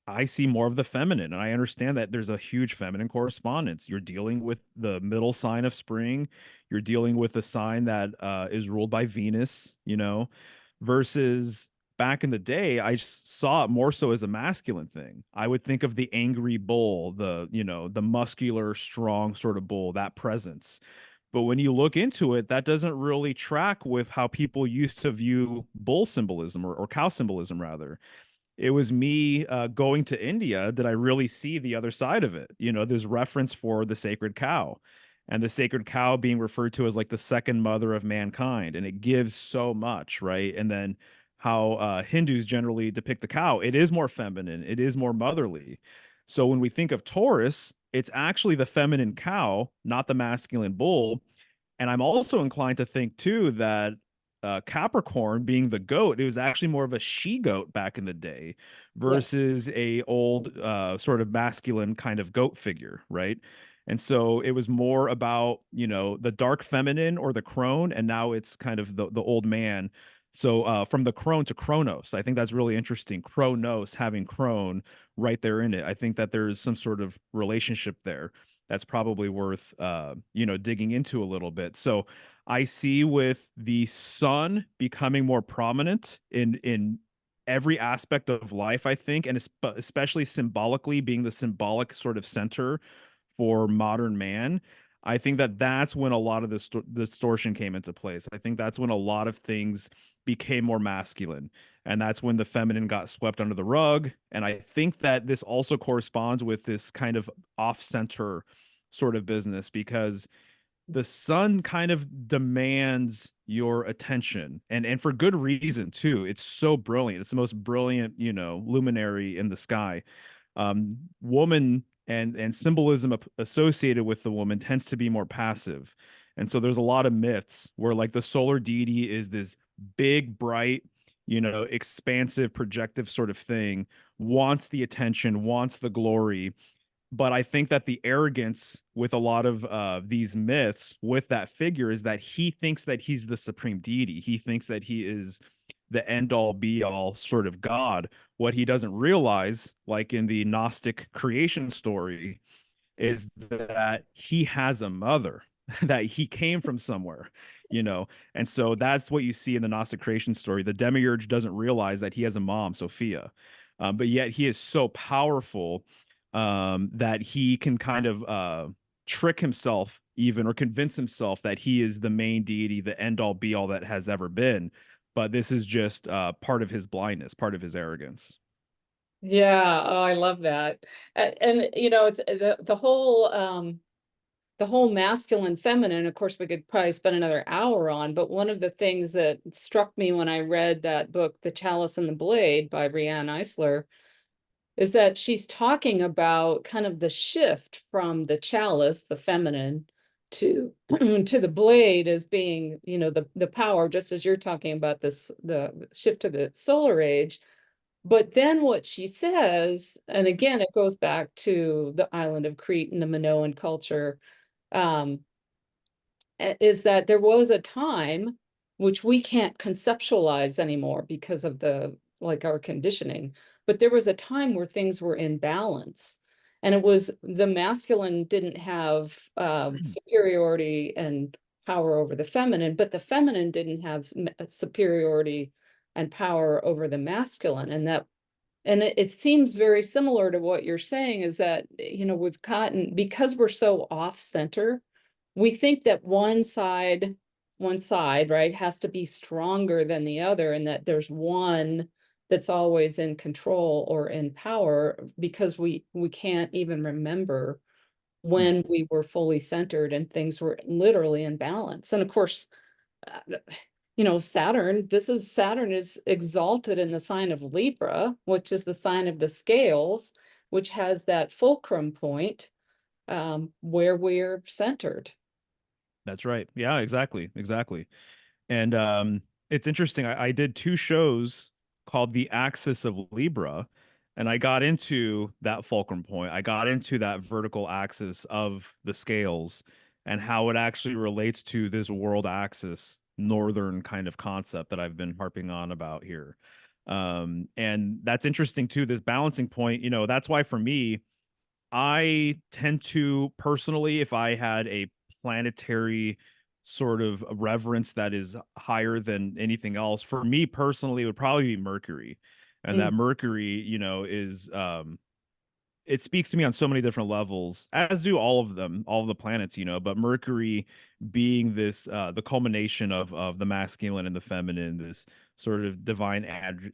I see more of the feminine, and I understand that there's a huge feminine correspondence. You're dealing with the middle sign of spring. You're dealing with a sign that is ruled by Venus, versus back in the day, I saw it more so as a masculine thing. I would think of the angry bull, the muscular, strong sort of bull, that presence. But when you look into it, that doesn't really track with how people used to view bull symbolism or cow symbolism, rather. It was me going to India that I really see the other side of it. This reference for the sacred cow, and the sacred cow being referred to as like the second mother of mankind. And it gives so much, right? And then how Hindus generally depict the cow, it is more feminine, it is more motherly. So when we think of Taurus, it's actually the feminine cow, not the masculine bull. And I'm also inclined to think too that Capricorn being the goat, it was actually more of a she goat back in the day Yeah. versus a old sort of masculine kind of goat figure, right? And so it was more about, the dark feminine or the crone, and now it's kind of the old man. So from the crone to Kronos, I think that's really interesting. Kronos having crone right there in it. I think that there's some sort of relationship there that's probably worth digging into a little bit. So I see with the sun becoming more prominent in every aspect of life, I think, and especially symbolically being the symbolic sort of center for modern man. I think that that's when a lot of this distortion came into place. I think that's when a lot of things became more masculine, and that's when the feminine got swept under the rug. And I think that this also corresponds with this kind of off-center sort of business, because the sun kind of demands your attention, and for good reason too. It's so brilliant. It's the most brilliant, luminary in the sky. Woman and symbolism associated with the woman tends to be more passive. And so there's a lot of myths where like the solar deity is this big, bright, expansive, projective sort of thing, wants the attention, wants the glory. But I think that the arrogance with a lot of these myths with that figure is that he thinks that he's the supreme deity. He thinks that he is the end all be all sort of God. What he doesn't realize, like in the Gnostic creation story, is that he has a mother, that he came from somewhere, you know. And so that's what you see in the Gnostic creation story. The demiurge doesn't realize that he has a mom, Sophia, but yet he is so powerful that he can kind of trick himself even, or convince himself that he is the main deity, the end all be all that has ever been. But this is just part of his blindness, part of his arrogance. Yeah, oh, I love that. And you know, it's the whole masculine feminine, of course we could probably spend another hour on, but one of the things that struck me when I read that book, The Chalice and the Blade by Brianne Eisler, is that she's talking about kind of the shift from the chalice, the feminine, to to the blade as being, you know, the power, just as you're talking about this, the shift to the solar age. But then what she says, and again, it goes back to the island of Crete and the Minoan culture, um, is that there was a time which we can't conceptualize anymore because of the like our conditioning, but there was a time where things were in balance, and it was the masculine didn't have superiority and power over the feminine, but the feminine didn't have superiority and power over the masculine. And that, and it seems very similar to what you're saying, is that, you know, we've gotten, because we're so off center, we think that one side, right, has to be stronger than the other, and that there's one that's always in control or in power, because we can't even remember when we were fully centered and things were literally in balance. And of course, uh, you know, Saturn is exalted in the sign of Libra, which is the sign of the scales, which has that fulcrum point, where we're centered. That's right. Yeah, exactly. Exactly. And it's interesting. I did two shows called The Axis of Libra, and I got into that fulcrum point. I got into that vertical axis of the scales and how it actually relates to this world axis, northern kind of concept that I've been harping on about here. And that's interesting too, this balancing point, you know, that's why for me, I tend to personally, if I had a planetary sort of reverence that is higher than anything else, for me personally, it would probably be Mercury. And Mm. that Mercury, you know, is it speaks to me on so many different levels, as do all of them, all of the planets, you know, but Mercury being this the culmination of the masculine and the feminine, this sort of divine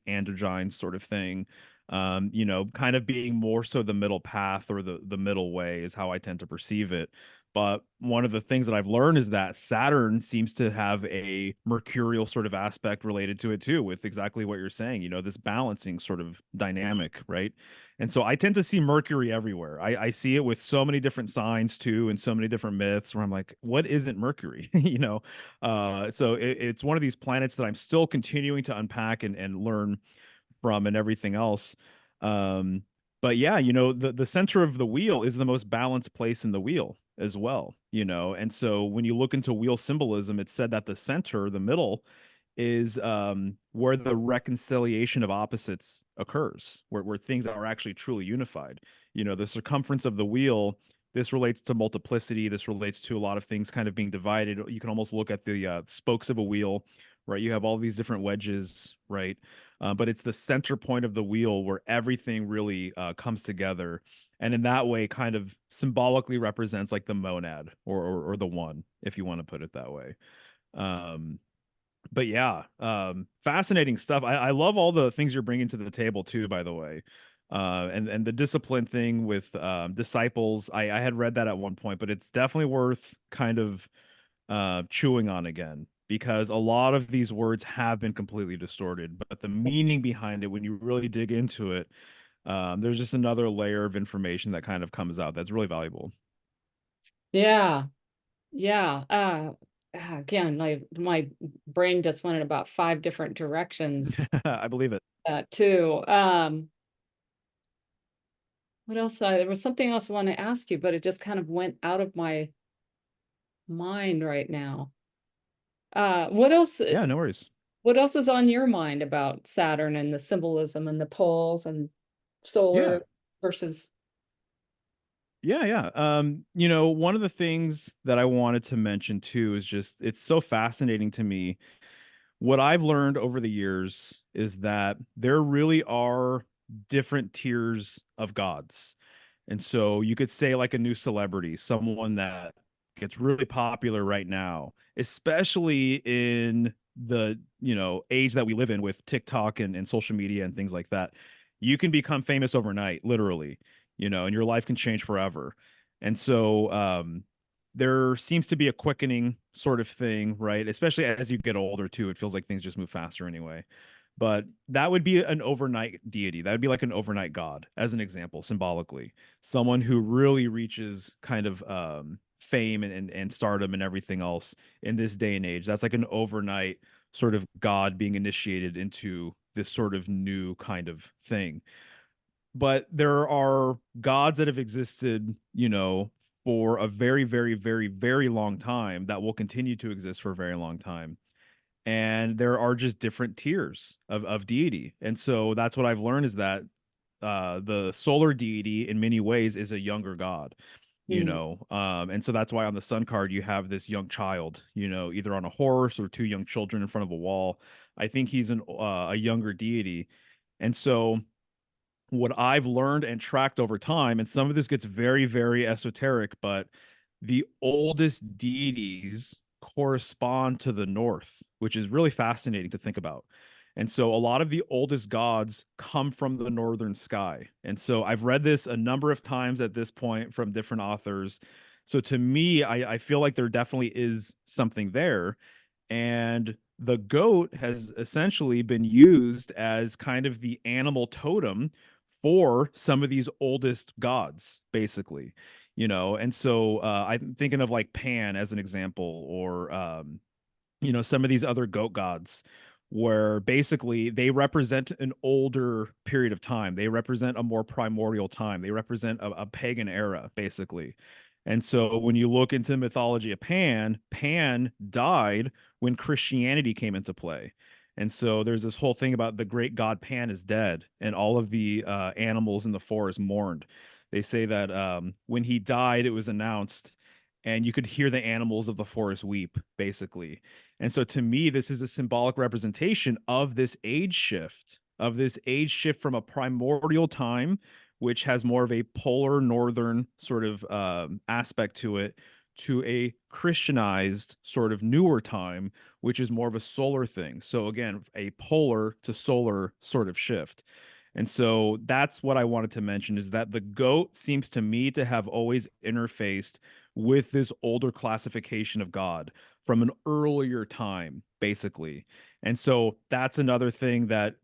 androgyne sort of thing. You know, kind of being more so the middle path, or the middle way is how I tend to perceive it. But one of the things that I've learned is that Saturn seems to have a mercurial sort of aspect related to it too, with exactly what you're saying, you know, this balancing sort of dynamic, right? And so I tend to see Mercury everywhere. I see it with so many different signs too, and so many different myths where I'm like, what isn't Mercury? You know? So it's one of these planets that I'm still continuing to unpack and learn from and everything else. Um, but yeah, you know, the center of the wheel is the most balanced place in the wheel as well, you know. And so when you look into wheel symbolism, it's said that the center, the middle, is where the reconciliation of opposites occurs, where things are actually truly unified. You know, the circumference of the wheel, this relates to multiplicity. This relates to a lot of things kind of being divided. You can almost look at the spokes of a wheel, right? You have all these different wedges, right? But it's the center point of the wheel where everything really comes together. And in that way, kind of symbolically represents like the monad, or the one, if you want to put it that way. Um, but yeah, fascinating stuff. I love all the things you're bringing to the table too, by the way. And the discipline thing with disciples, I had read that at one point, but it's definitely worth kind of chewing on again, because a lot of these words have been completely distorted, but the meaning behind it, when you really dig into it, there's just another layer of information that kind of comes out that's really valuable. Yeah, yeah. Again, my brain just went in about five different directions, I believe it. too. What else? There was something else I want to ask you, but it just kind of went out of my mind right now. What else? Yeah, no worries. What else is on your mind about Saturn and the symbolism and the poles and Yeah. solar versus? Yeah, yeah. One of the things that I wanted to mention too is just it's so fascinating to me. What I've learned over the years is that there really are different tiers of gods. And so you could say like a new celebrity, someone that gets really popular right now, especially in the, age that we live in with TikTok and social media and things like that. You can become famous overnight, literally, and your life can change forever. And so there seems to be a quickening sort of thing, right? Especially as you get older too. It feels like things just move faster anyway. But that would be an overnight deity. That would be like an overnight god, as an example, symbolically. Someone who really reaches kind of fame and stardom and everything else in this day and age. That's like an overnight sort of god being initiated into this sort of new kind of thing. But there are gods that have existed, for a very, very, very, very long time that will continue to exist for a very long time. And there are just different tiers of deity. And so that's what I've learned is that the solar deity in many ways is a younger god, Hmm. and so that's why on the sun card you have this young child, either on a horse or two young children in front of a wall. I think he's a younger deity. And so what I've learned and tracked over time, and some of this gets very, very esoteric, but the oldest deities correspond to the north, which is really fascinating to think about. And so a lot of the oldest gods come from the northern sky. And so I've read this a number of times at this point from different authors. So to me, I feel like there definitely is something there. And the goat has essentially been used as kind of the animal totem for some of these oldest gods, basically, and so I'm thinking of like Pan as an example, or some of these other goat gods, where basically they represent an older period of time. They represent a more primordial time. They represent a pagan era, basically. And so when you look into mythology of Pan, Pan died when Christianity came into play. And so there's this whole thing about the great god Pan is dead, and all of the animals in the forest mourned. They say that when he died, it was announced, and you could hear the animals of the forest weep, basically. And so to me, this is a symbolic representation of this age shift from a primordial time, which has more of a polar northern sort of aspect to it, to a Christianized sort of newer time, which is more of a solar thing. So again, a polar to solar sort of shift. And so that's what I wanted to mention, is that the goat seems to me to have always interfaced with this older classification of God from an earlier time, basically. And so that's another thing that,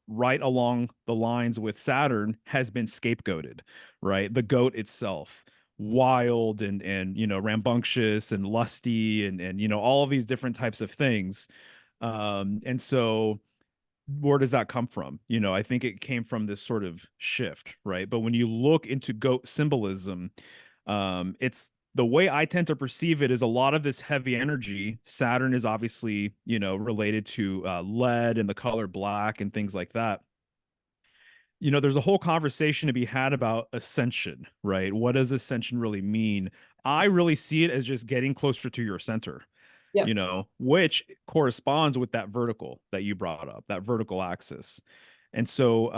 right along the lines with Saturn has been scapegoated, right? The goat itself, wild and rambunctious and lusty and all of these different types of things. And so where does that come from? I think it came from this sort of shift, right? But when you look into goat symbolism, it's the way I tend to perceive it is a lot of this heavy energy. Saturn is obviously, related to lead and the color black and things like that. There's a whole conversation to be had about ascension, right? What does ascension really mean? I really see it as just getting closer to your center, Yep. which corresponds with that vertical that you brought up, that vertical axis. And so,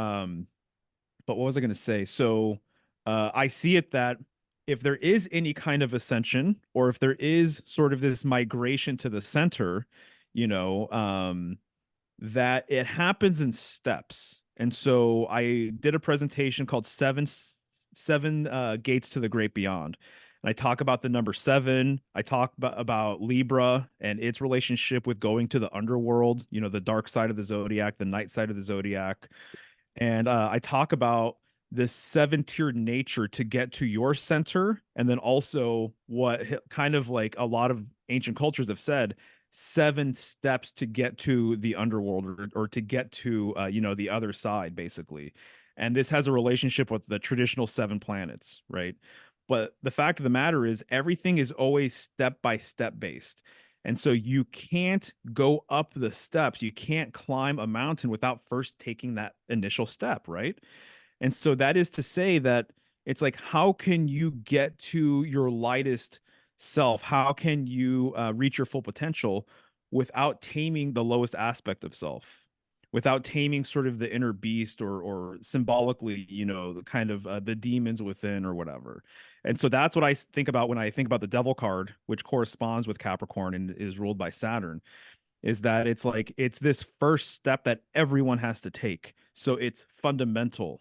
but what was I going to say? So, I see it that if there is any kind of ascension, or if there is sort of this migration to the center, you know, um, that it happens in steps. And so I did a presentation called Seven Gates to the Great Beyond. And I talk about the number seven. I talk about Libra and its relationship with going to the underworld, the dark side of the zodiac, the night side of the zodiac. And I talk about this seven-tiered nature to get to your center, and then also what kind of like a lot of ancient cultures have said, seven steps to get to the underworld, or to get to the other side, basically. And this has a relationship with the traditional seven planets, right? But the fact of the matter is everything is always step by step based. And so you can't go up the steps. You can't climb a mountain without first taking that initial step, right? And so that is to say that it's like, how can you get to your lightest self? How can you reach your full potential without taming the lowest aspect of self? Without taming sort of the inner beast, or symbolically, the kind of the demons within or whatever. And so that's what I think about when I think about the devil card, which corresponds with Capricorn and is ruled by Saturn, is that it's like it's this first step that everyone has to take. So it's fundamental,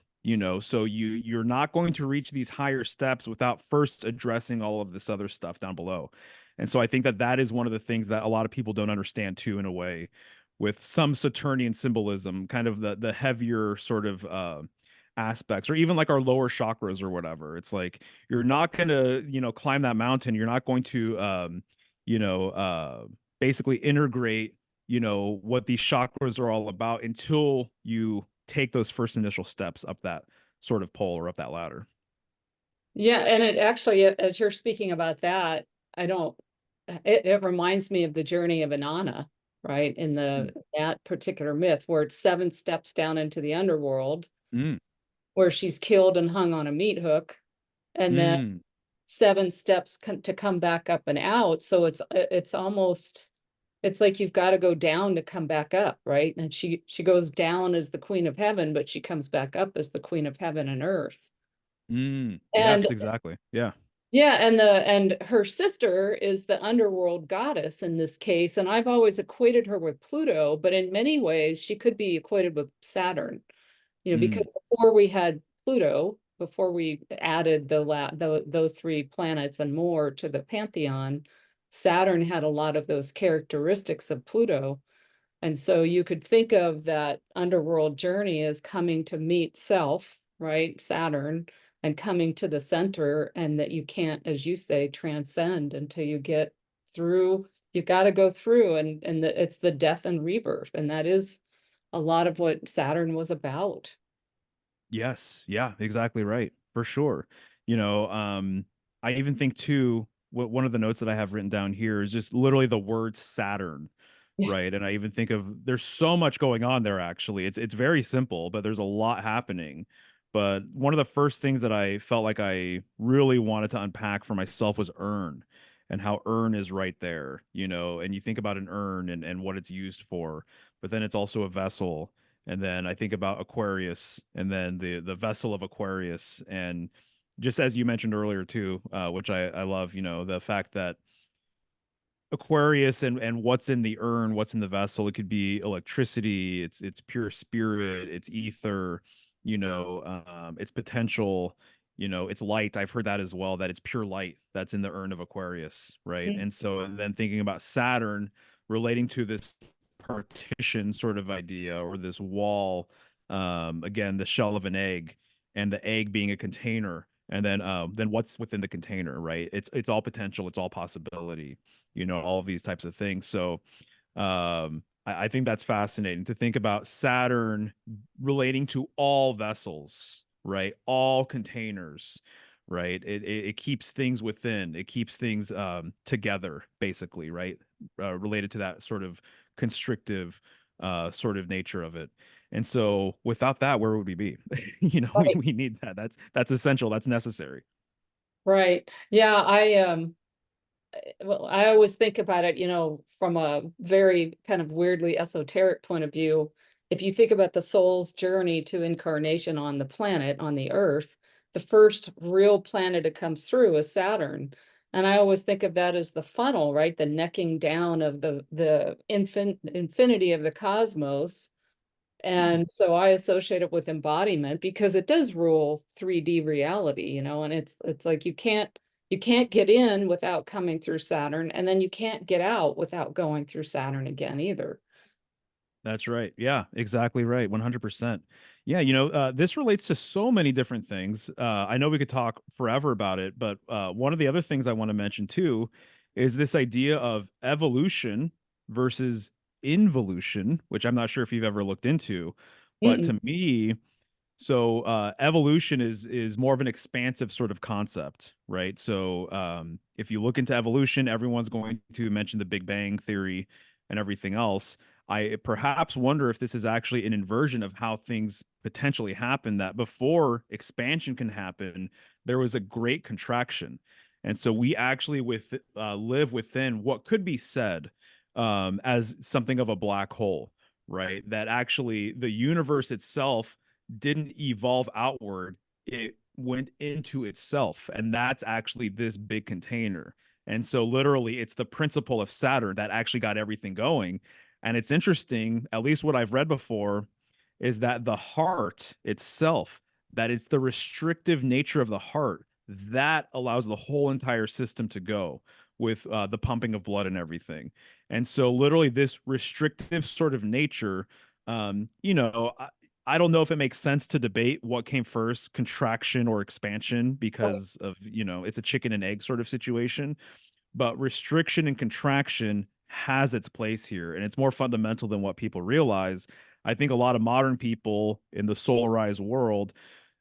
so you're not going to reach these higher steps without first addressing all of this other stuff down below. And so I think that that is one of the things that a lot of people don't understand too, in a way, with some Saturnian symbolism, kind of the heavier sort of aspects, or even like our lower chakras or whatever. It's like you're not going to, climb that mountain. You're not going to you know uh basically integrate, what these chakras are all about until you take those first initial steps up that sort of pole or up that ladder. Yeah, and it actually, as you're speaking about that, I don't, it reminds me of the journey of Inanna, right? In Mm. that particular myth, where it's 7 steps down into the underworld, Mm. where she's killed and hung on a meat hook, and then Mm. 7 steps to come back up and out. So it's almost, it's like you've got to go down to come back up, right? And she goes down as the queen of heaven, but she comes back up as the queen of heaven and earth. Mm. And Yes, exactly. Yeah. yeah, and her sister is the underworld goddess in this case, and I've always equated her with Pluto, but in many ways she could be equated with Saturn. Because Mm. before we had Pluto, before we added those 3 planets and more to the pantheon, Saturn had a lot of those characteristics of Pluto. And so you could think of that underworld journey as coming to meet self, right? Saturn, and coming to the center, and that you can't, as you say, transcend until you get through. You got to go through, and it's the death and rebirth. And that is a lot of what Saturn was about. Yes. Yeah, exactly right. For sure. You know, I even think too, what one of the notes that I have written down here is just literally the word Saturn, Yeah. right? And I even think of there's so much going on there actually. It's very simple, but there's a lot happening. But one of the first things that I felt like I really wanted to unpack for myself was urn, and how urn is right there, and you think about an urn and what it's used for, but then it's also a vessel. And then I think about Aquarius, and then the vessel of Aquarius, and just as you mentioned earlier too, which I love, the fact that Aquarius and what's in the urn, what's in the vessel, it could be electricity, it's pure spirit, it's ether, it's potential, it's light. I've heard that as well, that it's pure light that's in the urn of Aquarius, right? Mm. And so, and then thinking about Saturn relating to this partition sort of idea, or this wall, again, the shell of an egg, and the egg being a container, and then what's within the container, right? It's all potential, it's all possibility, all of these types of things. So I think that's fascinating to think about Saturn relating to all vessels, right? All containers, right? It keeps things within, it keeps things together, basically, right? Related to that sort of constrictive sort of nature of it. And so without that, where would we be? Right, We need that. That's essential. That's necessary. right. Yeah, well, I always think about it, from a very kind of weirdly esoteric point of view. If you think about the soul's journey to incarnation on the planet, on the Earth, the first real planet it comes through is Saturn. And I always think of that as the funnel, right? The necking down of the infinity of the cosmos. And so I associate it with embodiment because it does rule 3D reality, and it's like you can't get in without coming through Saturn, and then you can't get out without going through Saturn again either. That's right. Yeah, exactly right. 100%. Yeah, this relates to so many different things. I know we could talk forever about it, but one of the other things I want to mention too is this idea of evolution versus involution, which I'm not sure if you've ever looked into, but Mm-mm. to me, So evolution is more of an expansive sort of concept, right? So if you look into evolution, everyone's going to mention the Big Bang theory and everything else. I perhaps wonder if this is actually an inversion of how things potentially happen, that before expansion can happen, there was a great contraction. And so we actually live within what could be said as something of a black hole, right? That actually the universe itself didn't evolve outward, it went into itself. And that's actually this big container. And so, literally, it's the principle of Saturn that actually got everything going. And it's interesting, at least what I've read before, is that the heart itself, that it's the restrictive nature of the heart that allows the whole entire system to go with the pumping of blood and everything. And so, literally, this restrictive sort of nature, you know, I don't know if it makes sense to debate what came first, contraction or expansion, because of, it's a chicken and egg sort of situation. But restriction and contraction has its place here, and it's more fundamental than what people realize. I think a lot of modern people in the solarized world,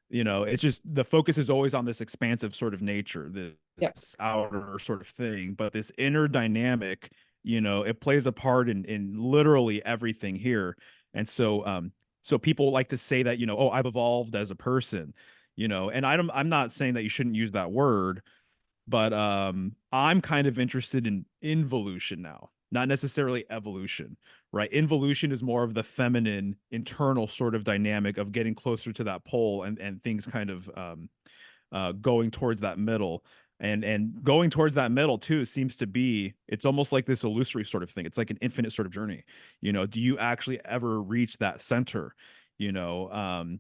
it's just the focus is always on this expansive sort of nature, Yep. this outer sort of thing, but this inner dynamic, it plays a part in literally everything here. And so people like to say that, oh, I've evolved as a person, and I'm not saying that you shouldn't use that word, but I'm kind of interested in involution now, not necessarily evolution, right? Involution is more of the feminine internal sort of dynamic of getting closer to that pole, and things kind of going towards that middle. And going towards that middle too seems to be, it's almost like this illusory sort of thing. It's like an infinite sort of journey. Do you actually ever reach that center? you know um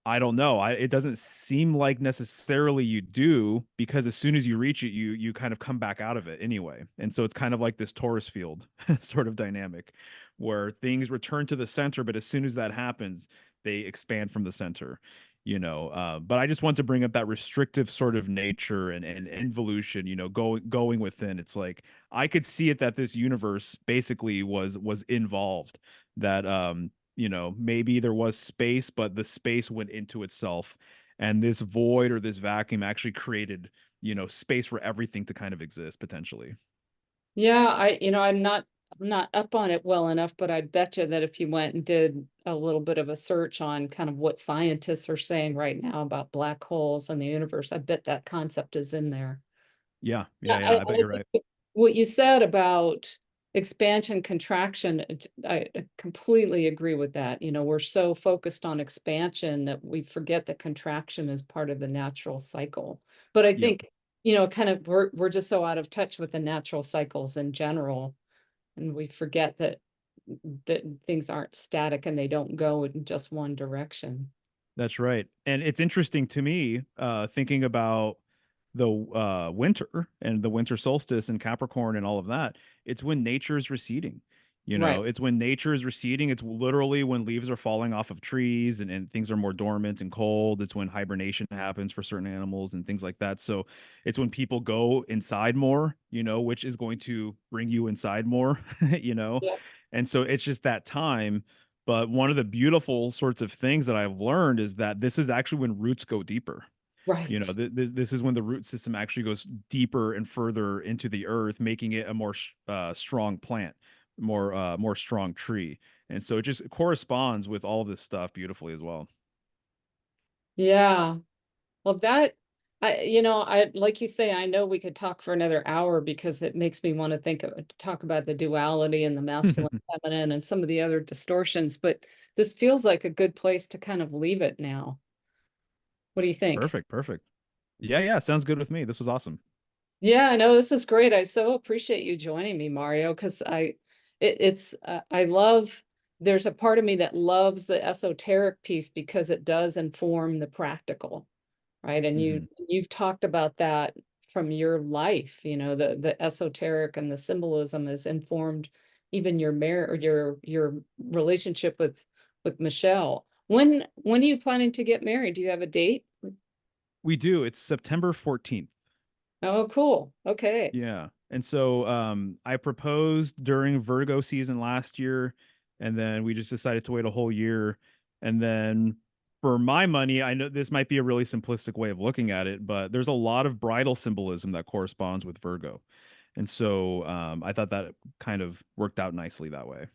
I don't know. It doesn't seem like necessarily you do, because as soon as you reach it, you kind of come back out of it anyway. And so it's kind of like this torus field sort of dynamic, where things return to the center, but as soon as that happens, they expand from the center. But I just want to bring up that restrictive sort of nature and involution. Going within. It's like I could see it that this universe basically was involved. That maybe there was space, but the space went into itself, and this void or this vacuum actually created, space for everything to kind of exist potentially. Yeah, I'm not up on it well enough, but I bet you that if you went and did a little bit of a search on kind of what scientists are saying right now about black holes and the universe, I bet that concept is in there. Yeah, Yeah, yeah, yeah. I bet I you're right. think what you said about expansion, contraction, I completely agree with that. We're so focused on expansion that we forget that contraction is part of the natural cycle. But I Yep. think, kind of we're just so out of touch with the natural cycles in general, and we forget that things aren't static and they don't go in just one direction. That's right. And it's interesting to me, thinking about the winter and the winter solstice and Capricorn and all of that. It's when nature is receding. Right. It's when nature is receding. It's literally when leaves are falling off of trees, and things are more dormant and cold. It's when hibernation happens for certain animals and things like that. So it's when people go inside more, which is going to bring you inside more, you know. Yeah. And so it's just that time. But one of the beautiful sorts of things that I've learned is that this is actually when roots go deeper. Right. This is when the root system actually goes deeper and further into the earth, making it a more strong plant, more strong tree. And so it just corresponds with all of this stuff beautifully as well. Yeah. Well, I like you say, I know we could talk for another hour because it makes me want to talk about the duality and the masculine, feminine, and some of the other distortions, but this feels like a good place to kind of leave it now. What do you think? Perfect, perfect. Yeah, yeah, sounds good with me. This was awesome. Yeah, I know this is great. I so appreciate you joining me, Mario, because I love, there's a part of me that loves the esoteric piece because it does inform the practical. Right? And Hmm. you've talked about that from your life, the esoteric and the symbolism has informed even your marriage, your relationship with Michelle. When are you planning to get married? Do you have a date? We do. It's September 14th. Oh, cool. Okay. Yeah. And so I proposed during Virgo season last year, and then we just decided to wait a whole year. And then for my money, I know this might be a really simplistic way of looking at it, but there's a lot of bridal symbolism that corresponds with Virgo. And so I thought that kind of worked out nicely that way.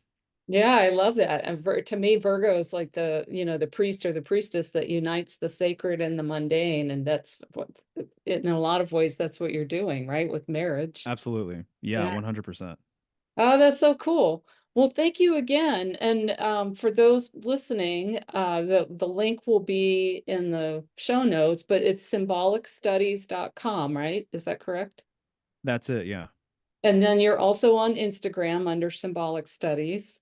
Yeah, I love that. And to me, Virgo is like the, the priest or the priestess that unites the sacred and the mundane. And that's what, in a lot of ways, that's what you're doing, right? With marriage. Absolutely. Yeah, Yeah. 100%. Oh, that's so cool. Well, thank you again. And for those listening, the link will be in the show notes, but it's symbolicstudies.com, right? Is that correct? That's it. Yeah. And then you're also on Instagram under Symbolic Studies.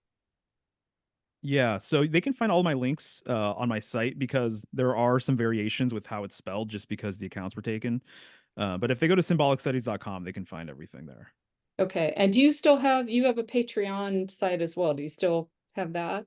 Yeah, so they can find all my links on my site because there are some variations with how it's spelled just because the accounts were taken. But if they go to symbolicstudies.com, they can find everything there. Okay. And do you still have you have a Patreon site as well? Do you still have that?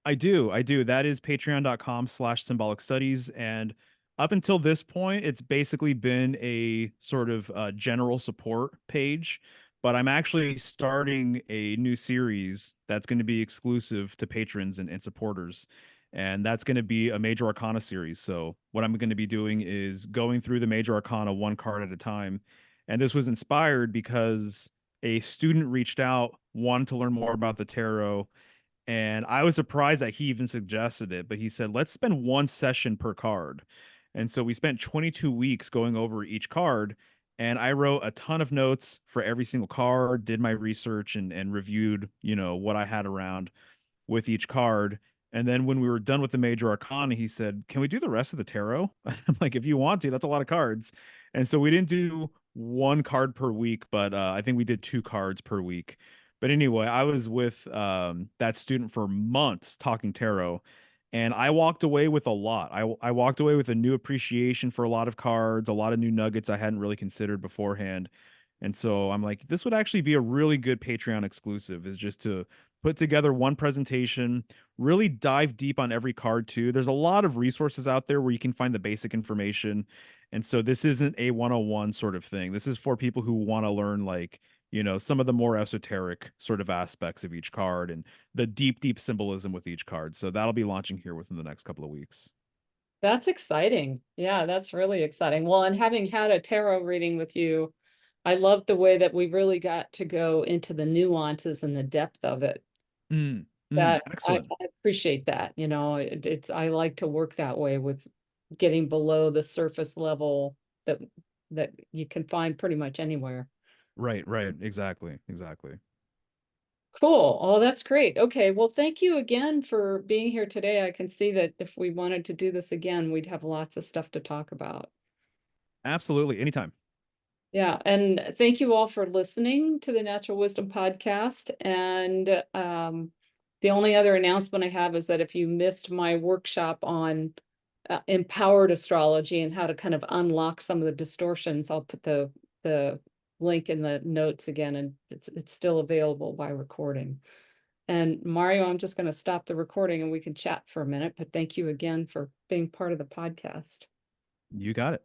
I do. I do. That is patreon.com/symbolic studies. And up until this point, it's basically been a sort of general support page. But I'm actually starting a new series that's going to be exclusive to patrons and supporters. And that's going to be a major arcana series. So, what I'm going to be doing is going through the major arcana one card at a time. And this was inspired because a student reached out, wanted to learn more about the tarot, and I was surprised that he even suggested it, but he said, let's spend one session per card. And so we spent 22 weeks going over each card. And I wrote a ton of notes for every single card, did my research and reviewed, what I had around with each card. And then when we were done with the major arcana, he said, "Can we do the rest of the tarot?" I'm like, "If you want to, that's a lot of cards." And so we didn't do one card per week, but I think we did two cards per week. But anyway, I was with that student for months talking tarot, and I walked away with a lot. I walked away with a new appreciation for a lot of cards, a lot of new nuggets I hadn't really considered beforehand. And so I'm like, this would actually be a really good Patreon exclusive, is just to put together one presentation, really dive deep on every card too. There's a lot of resources out there where you can find the basic information. And so this isn't a 101 sort of thing. This is for people who want to learn like, some of the more esoteric sort of aspects of each card and the deep, deep symbolism with each card. So that'll be launching here within the next couple of weeks. That's exciting. Yeah, that's really exciting. Well, and having had a tarot reading with you, I love the way that we really got to go into the nuances and the depth of it. That Excellent. I appreciate that. It's I like to work that way with getting below the surface level that you can find pretty much anywhere. Right, right. Exactly. Exactly. Cool. Oh, that's great. Okay. Well, thank you again for being here today. I can see that if we wanted to do this again, we'd have lots of stuff to talk about. Absolutely. Anytime. Yeah, and thank you all for listening to the Natural Wisdom Podcast. And the only other announcement I have is that if you missed my workshop on empowered astrology and how to kind of unlock some of the distortions, I'll put the link in the notes again, and it's still available by recording. And Mario, I'm just going to stop the recording and we can chat for a minute, but thank you again for being part of the podcast. You got it.